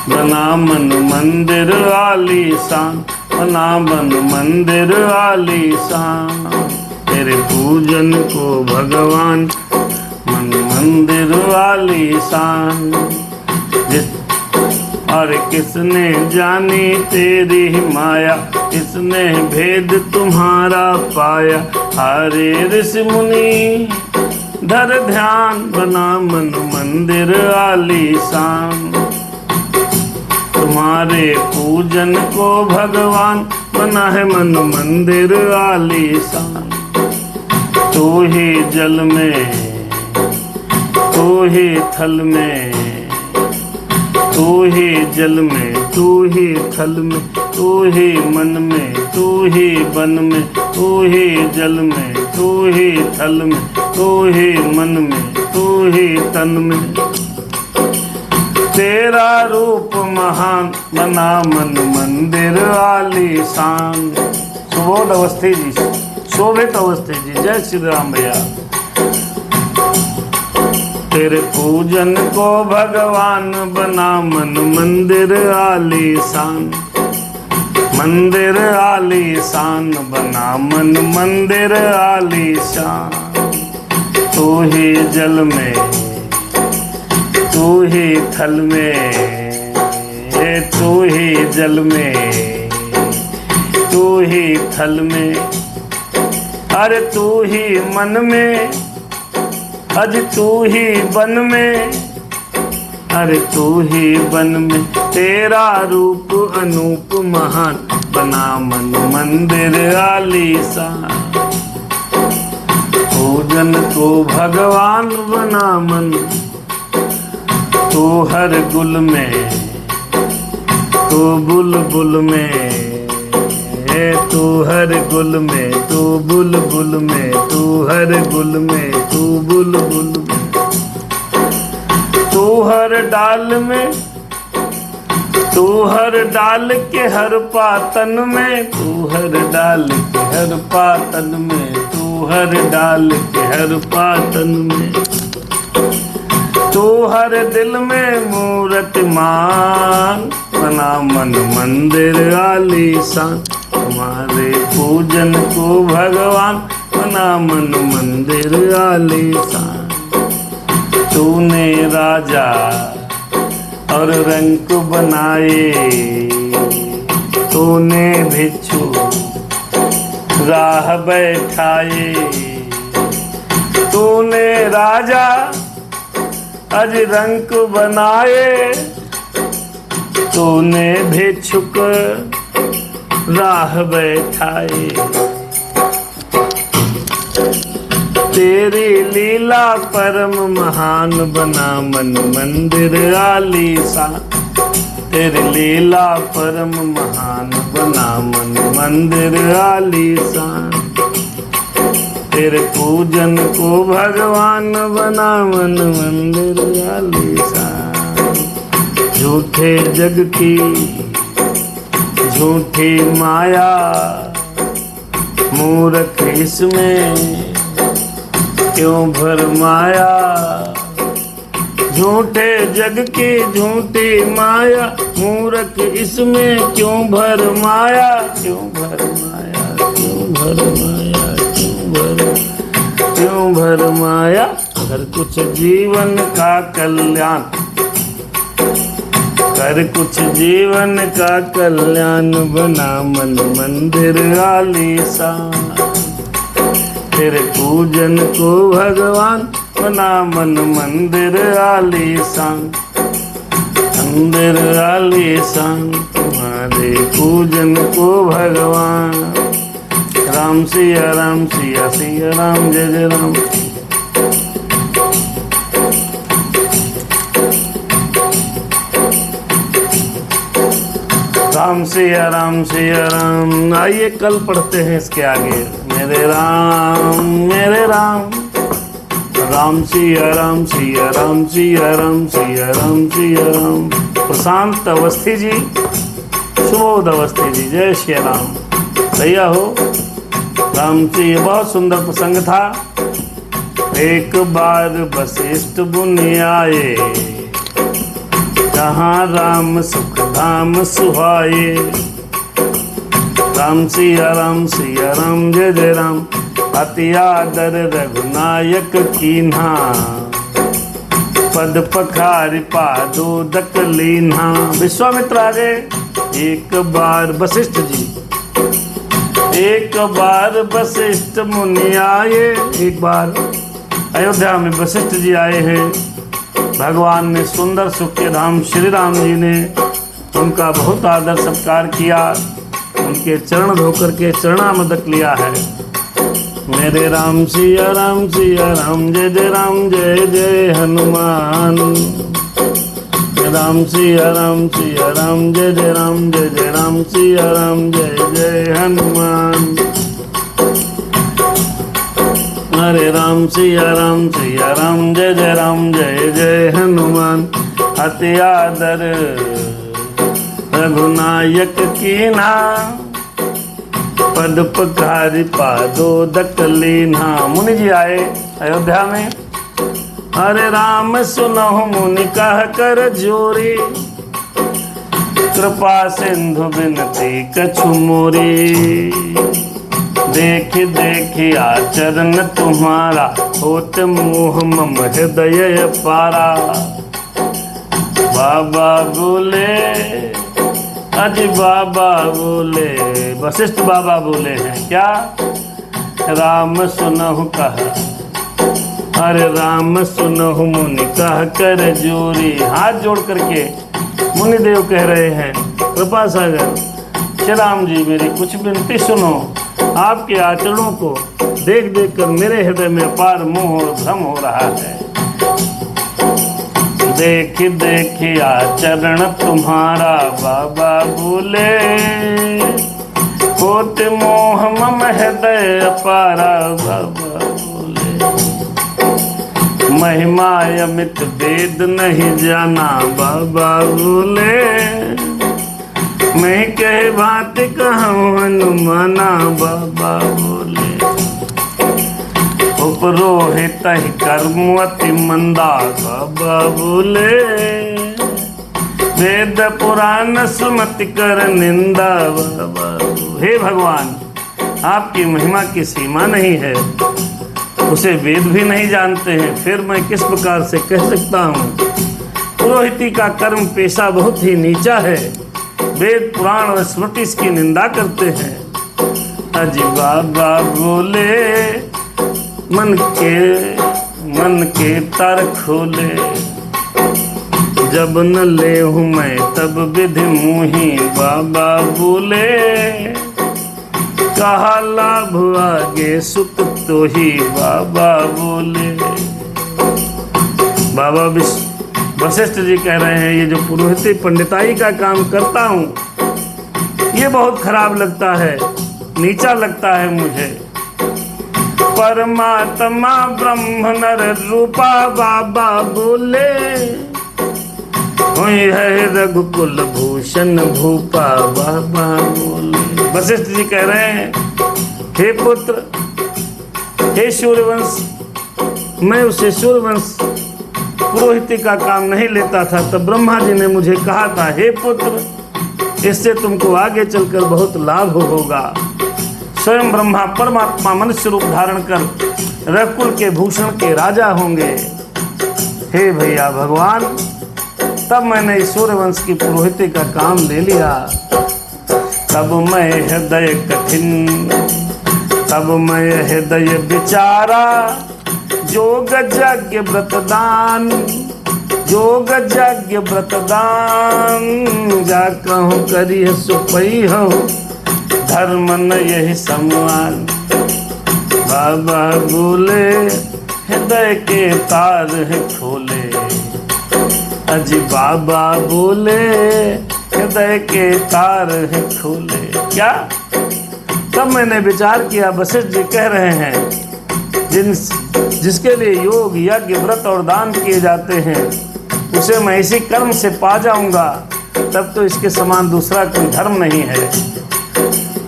[SPEAKER 1] बना मन मंदिर आलीशान, बना मन मंदिर आलीशान। तेरे पूजन को भगवान मन मंदिर आलीशान। और किसने जानी तेरी माया, किसने भेद तुम्हारा पाया। हारे ऋषि मुनि धर ध्यान, बना मन मंदिर आलीशान। तुम्हारे पूजन को भगवान बना है मन मंदिर आलीशान। तू ही जल में, तू ही थल में, तू ही जल में, तू ही थल में, तू ही मन में, तू ही बन में, तू ही जल में, तू ही थल में, तू ही मन में, तू ही तन में। तेरा रूप महान बना मन मंदिर आलीशान। सुबोध अवस्थी जी, शोभित अवस्थी जी, जय श्री राम भैया। तेरे पूजन को भगवान बना मन मंदिर आलीशान। मंदिर आलीशान बना मन मंदिर आलीशान। तू ही जल में, तू ही थल में, तू ही जल में, तू ही थल में। अरे तू ही मन में, अज तू ही बन में, अरे तू ही बन में। तेरा रूप अनूप महान बना मन मंदिर आलीशान। पूजन को भगवान बना मन, तू हर गुल में, तू बुलबुल में, तू हर गुल में, तू बुलबुल में, तू हर गुल में, तू बुलबुल में। तू हर डाल में, तू हर डाल के हर पातन में, तू हर डाल के हर पातन में, तू हर डाल के हर पातन में। तू हर दिल में मूर्तिमान बना मन मंदिर आलीशान। तुम्हारे पूजन को भगवान बना मन मंदिर आलीशान। तूने राजा और रंक बनाए, तूने भिक्षु राह बैठाए। तूने राजा अज रंक बनाए, तूने भिक्षुक राह बैठाए। तेरी लीला परम महान बना मन मंदिर आलीशान। तेरी लीला परम महान बना मन मंदिर आलीशान। तेरे पूजन को भगवान बना मन मंदिर आलीशान। झूठे जग की झूठी माया, मूर्ख इसमें क्यों भरमाया। झूठे जग की झूठी माया, मूर्ख इसमें क्यों भरमाया। क्यों भरमाया, क्यों भरमाया, क्यों भरमाया। अगर कुछ जीवन का कल्याण, कर कुछ जीवन का कल्याण, बना मन मंदिर आलीशान। तेरे पूजन को भगवान, बना मन मंदिर आलीशान। मंदिर आलीशान तुम्हारे पूजन को भगवान। राम सिया राम, सिया सिया राम, जय जय राम। राम सिया राम, सिया राम। आइए कल पढ़ते हैं इसके आगे। मेरे राम मेरे राम, राम सिया राम, सिया राम, सिया राम, सिया राम, सिया राम। प्रशांत अवस्थी जी, सुबोध अवस्थी जी, जय श्री राम। भैया हो राम जी। बहुत सुंदर प्रसंग था। एक बार वशिष्ठ मुनि आए, जहाँ राम सुख धाम सुहाए। राम सिया राम, सिया राम, जय जय राम। अति आदर रघुनायक कीन्हा, पद पखारि पादोदक लीन्हा। विश्वामित्र आ गए। एक बार वशिष्ठ जी, एक बार वशिष्ठ मुनि आए। एक बार अयोध्या में वशिष्ठ जी आए हैं। भगवान ने सुंदर सुख के धाम श्री राम जी ने उनका बहुत आदर सत्कार किया। उनके चरण धोकर के चरणामृत लिया है। मेरे राम सिया राम, सिया राम, जय जय राम, जय जय हनुमान। राम सिया राम, सिया राम, जय जय राम, जय जय राम, सिया राम, जय जय हनुमान। हरे राम सिया राम, सिया राम, जय जय राम, जय जय हनुमान। अति आदर रघुनायक कीन्हा, पद पखारि पादोदक लीन्हा। मुनि जी आए अयोध्या में। हरे राम सुनहु मुनि कह कर जोरी, कृपा सिंधु बिनती कछु मोरी। देख देख आचरण तुम्हारा, होत मोह मम हृदय पारा। बाबा बोले, अज बाबा बोले, वशिष्ठ बाबा बोले हैं क्या? राम सुनहु कह, अरे राम सुनहु मुनि कह कर जोरी। हाथ जोड़ करके मुनिदेव कह रहे हैं, कृपा सागर श्री राम जी मेरी कुछ विनती सुनो। आपके आचरणों को देख देख कर मेरे हृदय में अपार मोह और भ्रम हो रहा है। देख देख आचरण तुम्हारा, बाबा बोले, होत मोह मम हृदय अपारा। बाबा बोले, महिमा अमित वेद नहीं जाना। बाबा बोले, मैं कह बात कहूँ हनुमाना। बाबा बोले, उपरोहित कर्म अति मंदा। बाबा बोले, वेद पुराण सुमति कर निंदा। बाबा, हे भगवान, आपकी महिमा की सीमा नहीं है, उसे वेद भी नहीं जानते हैं, फिर मैं किस प्रकार से कह सकता हूँ? पुरोहिती का कर्म पेशा बहुत ही नीचा है, वेद पुराण और स्मृति इसकी निंदा करते हैं। अजी बाबा बोले, मन के तार खोले, जब न ले हूँ मैं तब विधि मुही। बाबा बोले, कहा लाभ आगे सुख तो ही। बाबा बोले, बाबा वशिष्ठ जी कह रहे हैं, ये जो पुरोहिती पंडिताई का काम करता हूँ ये बहुत खराब लगता है, नीचा लगता है मुझे। परमात्मा ब्रह्म नर रूपा। बाबा बोले, हुई है रघुकुल भूषण भूपा। बाबा बोले, वशिष्ठ जी कह रहे हैं, हे पुत्र, हे सूर्यवंश, मैं उसे सूर्यवंश पुरोहिती का काम नहीं लेता था, तब ब्रह्मा जी ने मुझे कहा था, हे पुत्र, इससे तुमको आगे चलकर बहुत लाभ होगा। स्वयं ब्रह्मा परमात्मा मनुष्य रूप धारण कर रघुकुल के भूषण के राजा होंगे। हे भैया भगवान, तब मैंने सूर्यवंश की पुरोहिती का काम ले लिया। तब मैं हृदय कठिन, तब मैं हृदय विचारा, योग यज्ञ व्रतदान, योग यज्ञ व्रतदान, जा कहूँ करिए सुपई हो, धर्म न यही सम्मान। बाबा बोले हृदय के तार है खोले, अजी बाबा बोले हृदय के तार है खोले। क्या? तब मैंने विचार किया, वशिष्ठ जी कह रहे हैं जिसके लिए योग यज्ञ व्रत और दान किए जाते हैं उसे मैं इसी कर्म से पा जाऊंगा, तब तो इसके समान दूसरा कोई धर्म नहीं है।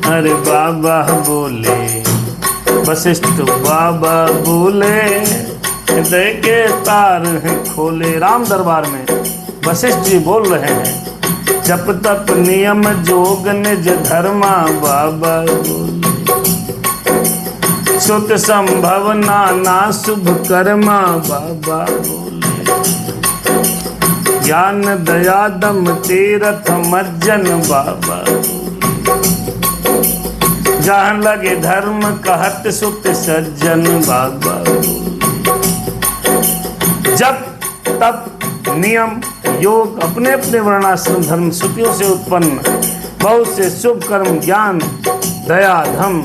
[SPEAKER 1] अरे बाबा बोले, वशिष्ठ बाबा बोले हृदय के तार हैं खोले। राम दरबार में वशिष्ठ जी बोल रहे हैं, जप तप नियम जोग निज धर्मा, बाबा बोले सुत संभव नाना शुभ कर्मा, बाबा बोले ज्ञान दया दम तीरथ मज्जन, बाबा जहाँ लगे धर्म कहत सुत सज्जन, बाबा जब तप नियम योग अपने अपने वर्णाश्रम धर्म श्रुतियों से उत्पन्न बहुत से शुभ कर्म, ज्ञान दया धम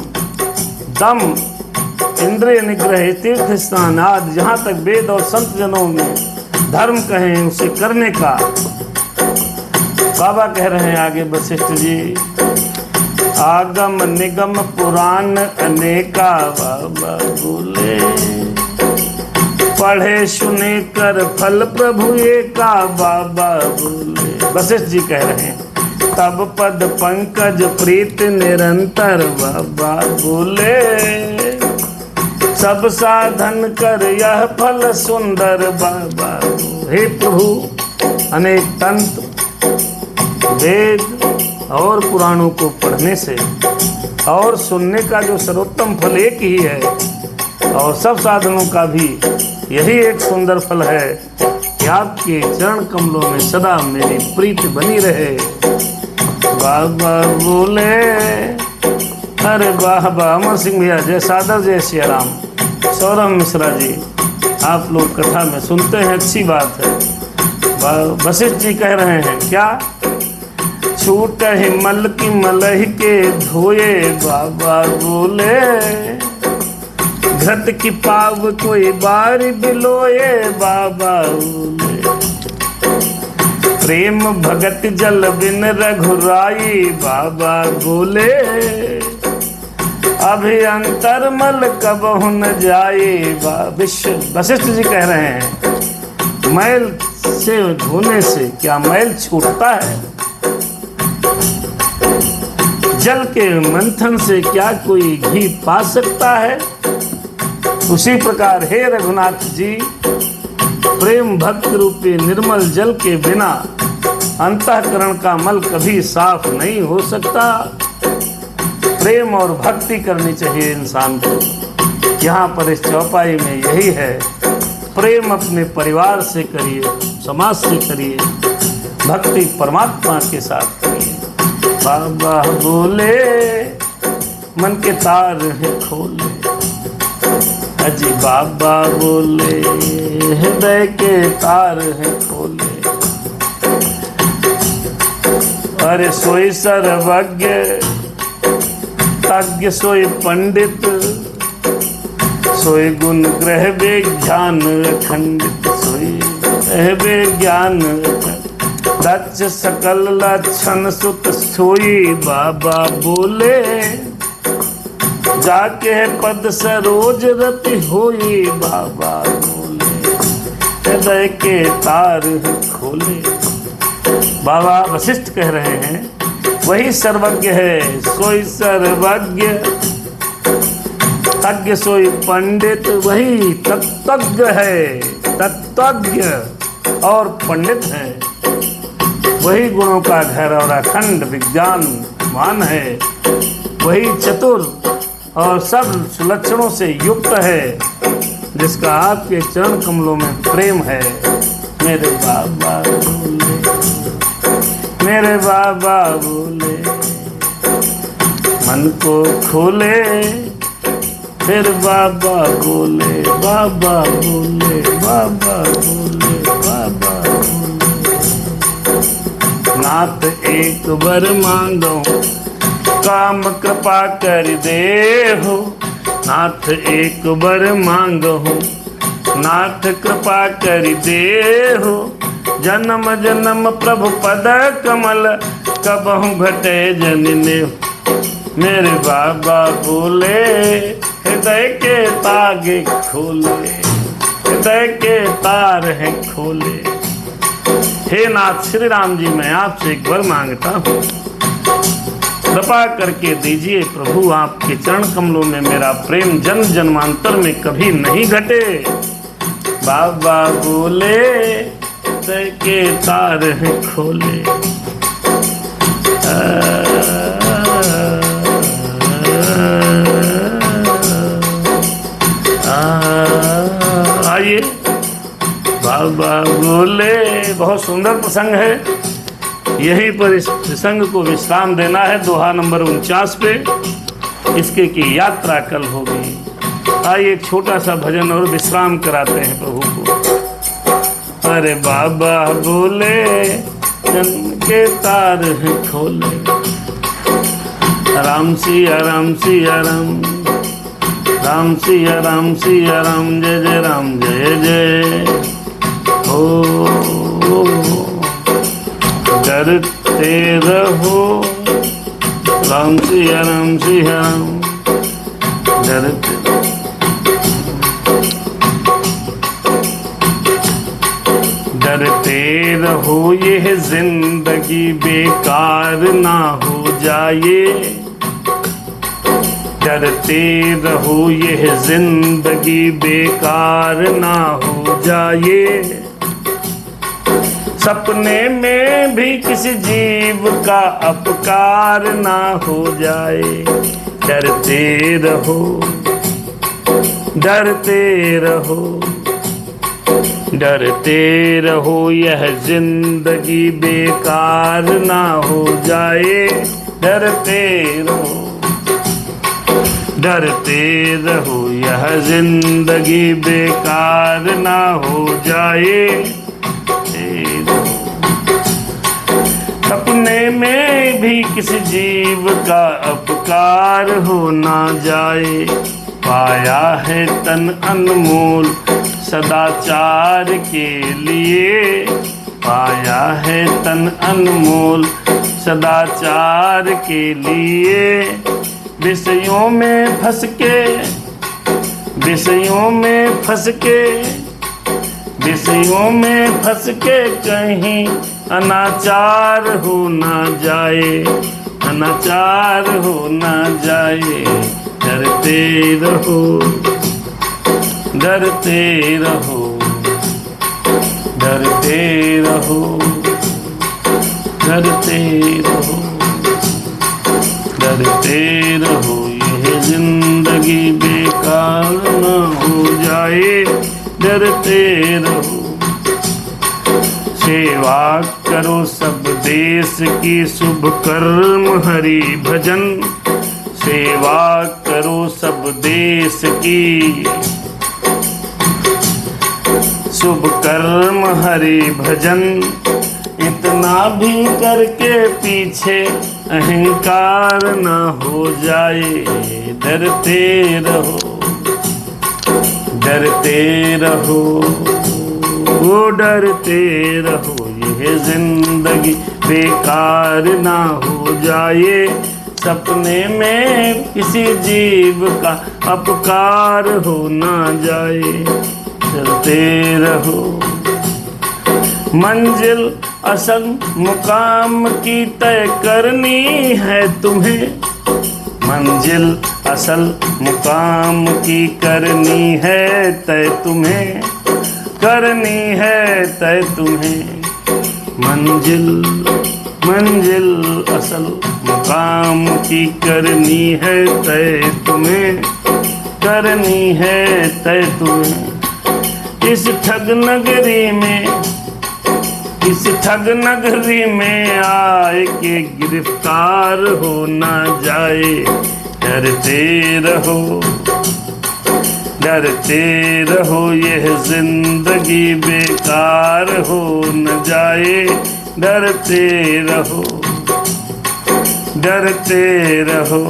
[SPEAKER 1] दम इंद्रिय निग्रह तीर्थ स्नान आदि जहाँ तक वेद और संत जनों में धर्म कहें उसे करने का बाबा कह रहे हैं आगे वशिष्ठ जी। आगम निगम पुराण अनेका, बाबा बोले पढ़े सुने कर फल प्रभु एका, बाबा बोले। वशिष्ठ जी कह रहे हैं, तब पद पंकज प्रीत निरंतर, बाबा बोले सब साधन कर यह फल सुंदर, बाबा। हे प्रभु अनेक तंत्र वेद और पुराणों को पढ़ने से और सुनने का जो सर्वोत्तम फल एक ही है, और सब साधनों का भी यही एक सुंदर फल है कि आपके चरण कमलों में सदा मेरी प्रीति बनी रहे, बाबा बोले। अरे वाह वाह, अमर सिंह भैया जय सादर, जय सिया राम। सौरभ मिश्रा जी आप लोग कथा में सुनते हैं, अच्छी बात है। वशिष्ठ जी कह रहे हैं क्या? छूट हिमल की मलह के धोए, बाबा बोले घृत की पाव कोई बारी बिलोए, बाबा बोले प्रेम भगत जल बिन रघुराई, बाबा बोले अभी अंतर मल कब न जाए। वशिष्ठ जी कह रहे हैं मैल से धोने से क्या मैल छूटता है? जल के मंथन से क्या कोई घी पा सकता है? उसी प्रकार हे रघुनाथ जी, प्रेम भक्त रूपी निर्मल जल के बिना अंतःकरण का मल कभी साफ नहीं हो सकता। प्रेम और भक्ति करनी चाहिए इंसान को। यहाँ पर इस चौपाई में यही है, प्रेम अपने परिवार से करिए, समाज से करिए, भक्ति परमात्मा के साथ करिए। बाबा बोले मन के तार है खोले, अजी बाबा बोले हृदय के तार है खोले। अरे सोई सर्वज्ञ तज्ञ सोई पंडित, सोई गुण ग्रह विज्ञान अखंडित, सोई विज्ञान दक्ष सकल लक्षण सुत सोई, बाबा बोले जाके पद सरोज रति होई, बाबा बोले हृदय के तार खोले। बाबा वशिष्ठ कह रहे हैं वही सर्वज्ञ है, सोई सर्वज्ञ तज्ञ सोई पंडित, वही तत्वज्ञ है, तत्वज्ञ और पंडित है, वही गुणों का घर और अखंड विज्ञानवान है, वही चतुर और सब सुलक्षणों से युक्त है, जिसका आपके चरण कमलों में प्रेम है। मेरे बाबा बोले, मेरे बाबा बोले, मन को खोले, फिर बाबा बोले, बाबा बोले, बाबा बोले, बाबा बोले। नाथ एक वर मांगो, काम कृपा कर दे हो। नाथ एक वर मांगो, नाथ कृपा कर दे हो। जन्म जन्म प्रभु पद कमल, कबहु घटे जनिने। मेरे बाबा बोले, हृदय के तागे खोले, हृदय के तार हैं खोले। हे नाथ श्री राम जी, मैं आपसे एक वर मांगता हूँ, कृपा करके दीजिए प्रभु। आपके चरण कमलों में मेरा प्रेम जन्म जन्मांतर में कभी नहीं घटे। बाबा बोले, हृदय के तार हैं खोले। आइए, बाबा बोले। बहुत सुंदर प्रसंग है, यहीं पर इस प्रसंग को विश्राम देना है। दोहा नंबर 49 पे इसके की यात्रा कल होगी। आइए एक छोटा सा भजन और विश्राम कराते हैं प्रभु को। अरे बाबा बोले, जन्म के तार हैं खोले। राम सिया राम सिया राम, राम सिया राम सिया राम, जय जय राम जय जय। ओ डरते रहो, राम सिया राम सिया राम, डरते डरते रहो, यह जिंदगी बेकार ना हो जाए। डरते रहो, यह जिंदगी बेकार ना हो जाए। सपने में भी किसी जीव का अपकार ना हो जाए। डरते रहो, डरते रहो, डरते रहो, यह जिंदगी बेकार ना हो जाए। डरते रहो, डरते रहो, यह जिंदगी बेकार ना हो जाए। सपने में भी किसी जीव का अपकार हो ना जाए। पाया है तन अनमोल सदाचार के लिए। पाया है तन अनमोल सदाचार के लिए। विषयों में फंस के, विषयों में फंस के, विषयों में फंस के कहीं अनाचार हो ना जाए। अनाचार हो ना जाए। डरते रहो, डरते रहो, डरते रहो, डरते रहो, डरते रहो, यह जिंदगी बेकार न हो जाए। डरते रहो, सेवा करो सब देश की, शुभ कर्म हरि भजन। सेवा करो सब देश की, शुभ कर्म हरि भजन। इतना भी करके पीछे अहंकार न हो जाए। डरते रहो, डरते रहो, वो डरते रहो, यह जिंदगी बेकार ना हो जाए। सपने में किसी जीव का अपकार हो ना जाए। डरते रहो, मंजिल असल मुकाम की तय करनी है तुम्हें। मंजिल असल मुकाम की करनी है तय तुम्हें। करनी है तय तुम्हें। मंजिल, मंजिल असल मुकाम की करनी है तय तुम्हें। करनी है तय तुम्हें। इस ठग नगरी में इस ठग नगरी में आए के गिरफ्तार हो ना जाए। डरते रहो, डरते रहो, यह जिंदगी बेकार हो न जाए। डरते रहो, डरते रहो,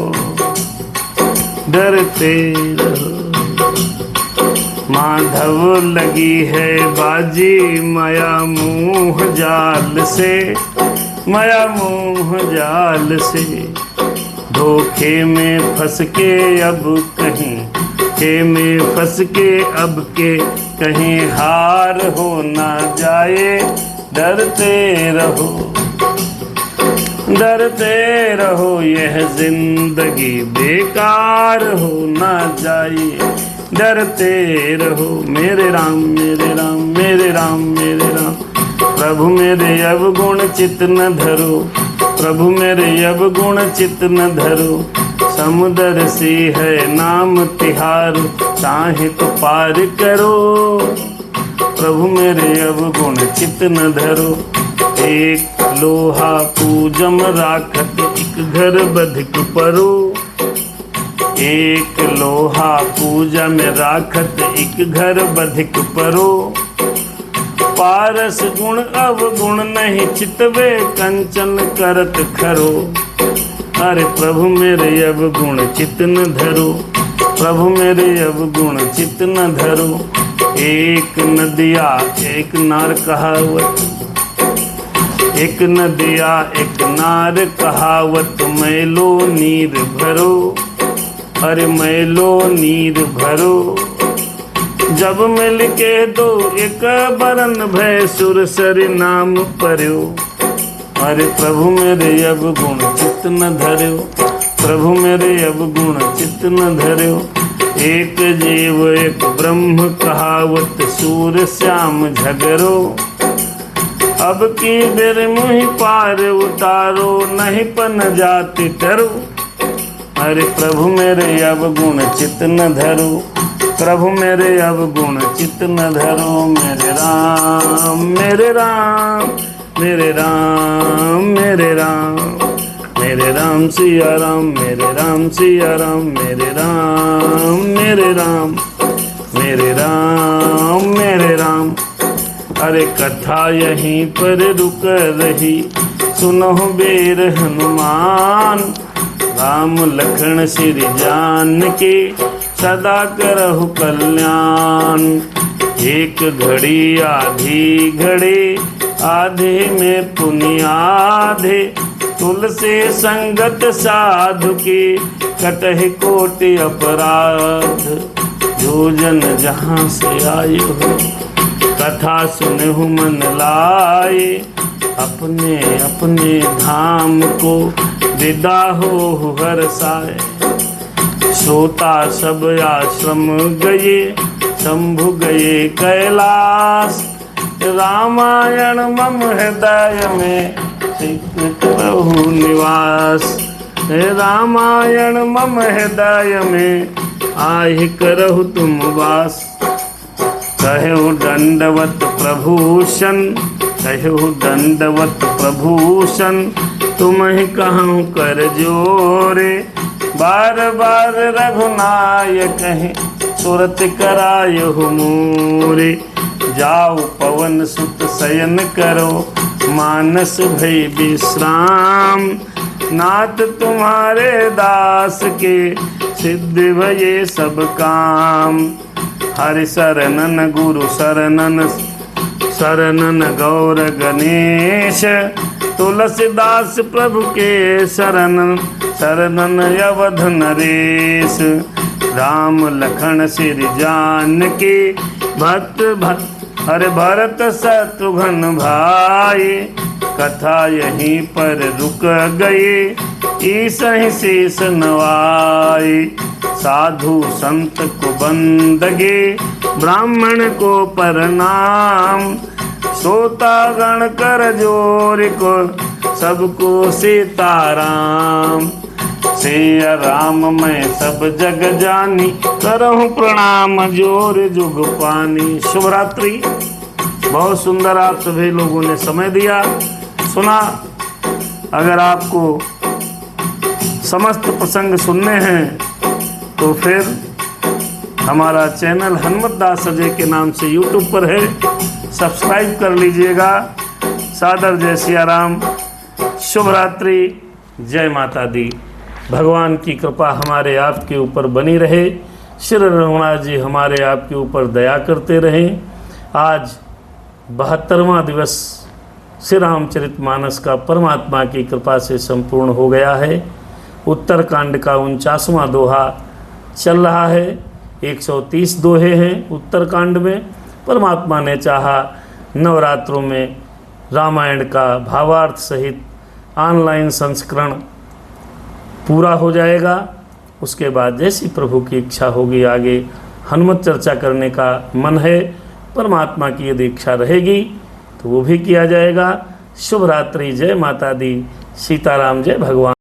[SPEAKER 1] डरते रहो। माधव लगी है बाजी माया मोह जाल से, माया मोह जाल से। धोखे में फंस के अब कहीं, के में फंस के अब के कहीं हार हो ना जाए। डरते रहो, डरते रहो, यह जिंदगी बेकार हो ना जाए। डरते रहो। मेरे राम मेरे राम मेरे राम मेरे राम। प्रभु मेरे अवगुण चित न धरो, प्रभु मेरे अवगुण चित न धरो। समुद्र सी है नाम तिहारो, चाहे तो पार करो। प्रभु मेरे अवगुण चित न धरो। एक लोहा पूजम राखत, एक घर बधिक परो। एक लोहा पूजा में राखत, एक घर बधिक परो। पारस गुण अवगुण नहीं चितवे, कंचन करत खरो। अरे प्रभु मेरे अवगुण चित न धरो, प्रभु मेरे अवगुण चित न धरो। एक नदिया एक नार कहावत, एक नदिया एक नार कहावत। मैलो नीर भरो, अरे मैलो नीर भरो। जब मिल के दो एक बरन भय सुर सरि नाम पर्यो। अरे प्रभु मेरे अवगुण चित न धर्यो, प्रभु मेरे अवगुण चित न धर्यो। एक जीव एक ब्रह्म कहावत, सूर श्याम झगरो। अब की बेर मुहि पार उतारो, नहीं पन जाति टरो। अरे प्रभु मेरे अवगुण चित न धरो, प्रभु मेरे अवगुण चित न धरो। मेरे राम मेरे राम मेरे राम मेरे राम मेरे राम सिया राम, मेरे राम सिया राम, मेरे राम मेरे राम मेरे राम मेरे राम। अरे कथा यहीं पर रुक रही, सुनो बेर हनुमान। राम लखन श्री जानकी, सदा करहु कल्याण। एक घड़ी आधी घड़ी, आधे में पुण्य आधे। तुलसी संगत साधु की, कटहि कोटि अपराध। जो जन जहाँ से आए हो, कथा सुनहु मन लाए। अपने अपने धाम को विदा हो हर्षाए। श्रोता सब आश्रम गए, शंभु गए कैलाश। रामायण मम हृदय में प्रभु निवास। रामायण मम हृदय में, आहि करहु तुम वास। कहु दंडवत प्रभूषण, कहु दंडवत प्रभूषण। तुम ही कहूँ कर जोरे, बार बार रघुनायक है, सुरत करायहु मोरे। जाओ पवन सुत शयन करो, मानस भई विश्राम। नाथ तुम्हारे दास के, सिद्ध भये सब काम। हरि शरणन गुरु शरणन, शरणन गौर गणेश। तुलसीदास प्रभु के शरणन, शरणन अवध नरेश। राम लखन श्री जानकी, भक्त भक्त हरे भरत शत्रुघ्न भाई। कथा यहीं पर रुक गई, ईसहि शेष नवाई। साधु संत को बंदगे, ब्राह्मण को प्रणाम। श्रोता गण कर जोर को, सबको सीताराम। सिया राम मैं सब जग जानी, करहूँ प्रणाम जोर जुग पानी। शुभ रात्रि, बहुत सुंदर आप सभी लोगों ने समय दिया, सुना। अगर आपको समस्त प्रसंग सुनने हैं तो फिर हमारा चैनल हनुमत दास अजय के नाम से यूट्यूब पर है, सब्सक्राइब कर लीजिएगा। सादर जय सिया राम, शुभ रात्रि, जय माता दी। भगवान की कृपा हमारे आपके ऊपर बनी रहे, श्री रघुनाथ जी हमारे आपके ऊपर दया करते रहें। आज 72वां दिवस श्री रामचरितमानस का परमात्मा की कृपा से संपूर्ण हो गया है। उत्तरकांड का 49वां दोहा चल रहा है। 130 दोहे हैं उत्तरकांड में। परमात्मा ने चाहा नवरात्रों में रामायण का भावार्थ सहित ऑनलाइन संस्करण पूरा हो जाएगा। उसके बाद जैसी प्रभु की इच्छा होगी आगे हनुमत चर्चा करने का मन है। परमात्मा की यदि इच्छा रहेगी तो वो भी किया जाएगा। शुभ रात्रि, जय माता दी, सीताराम, जय भगवान।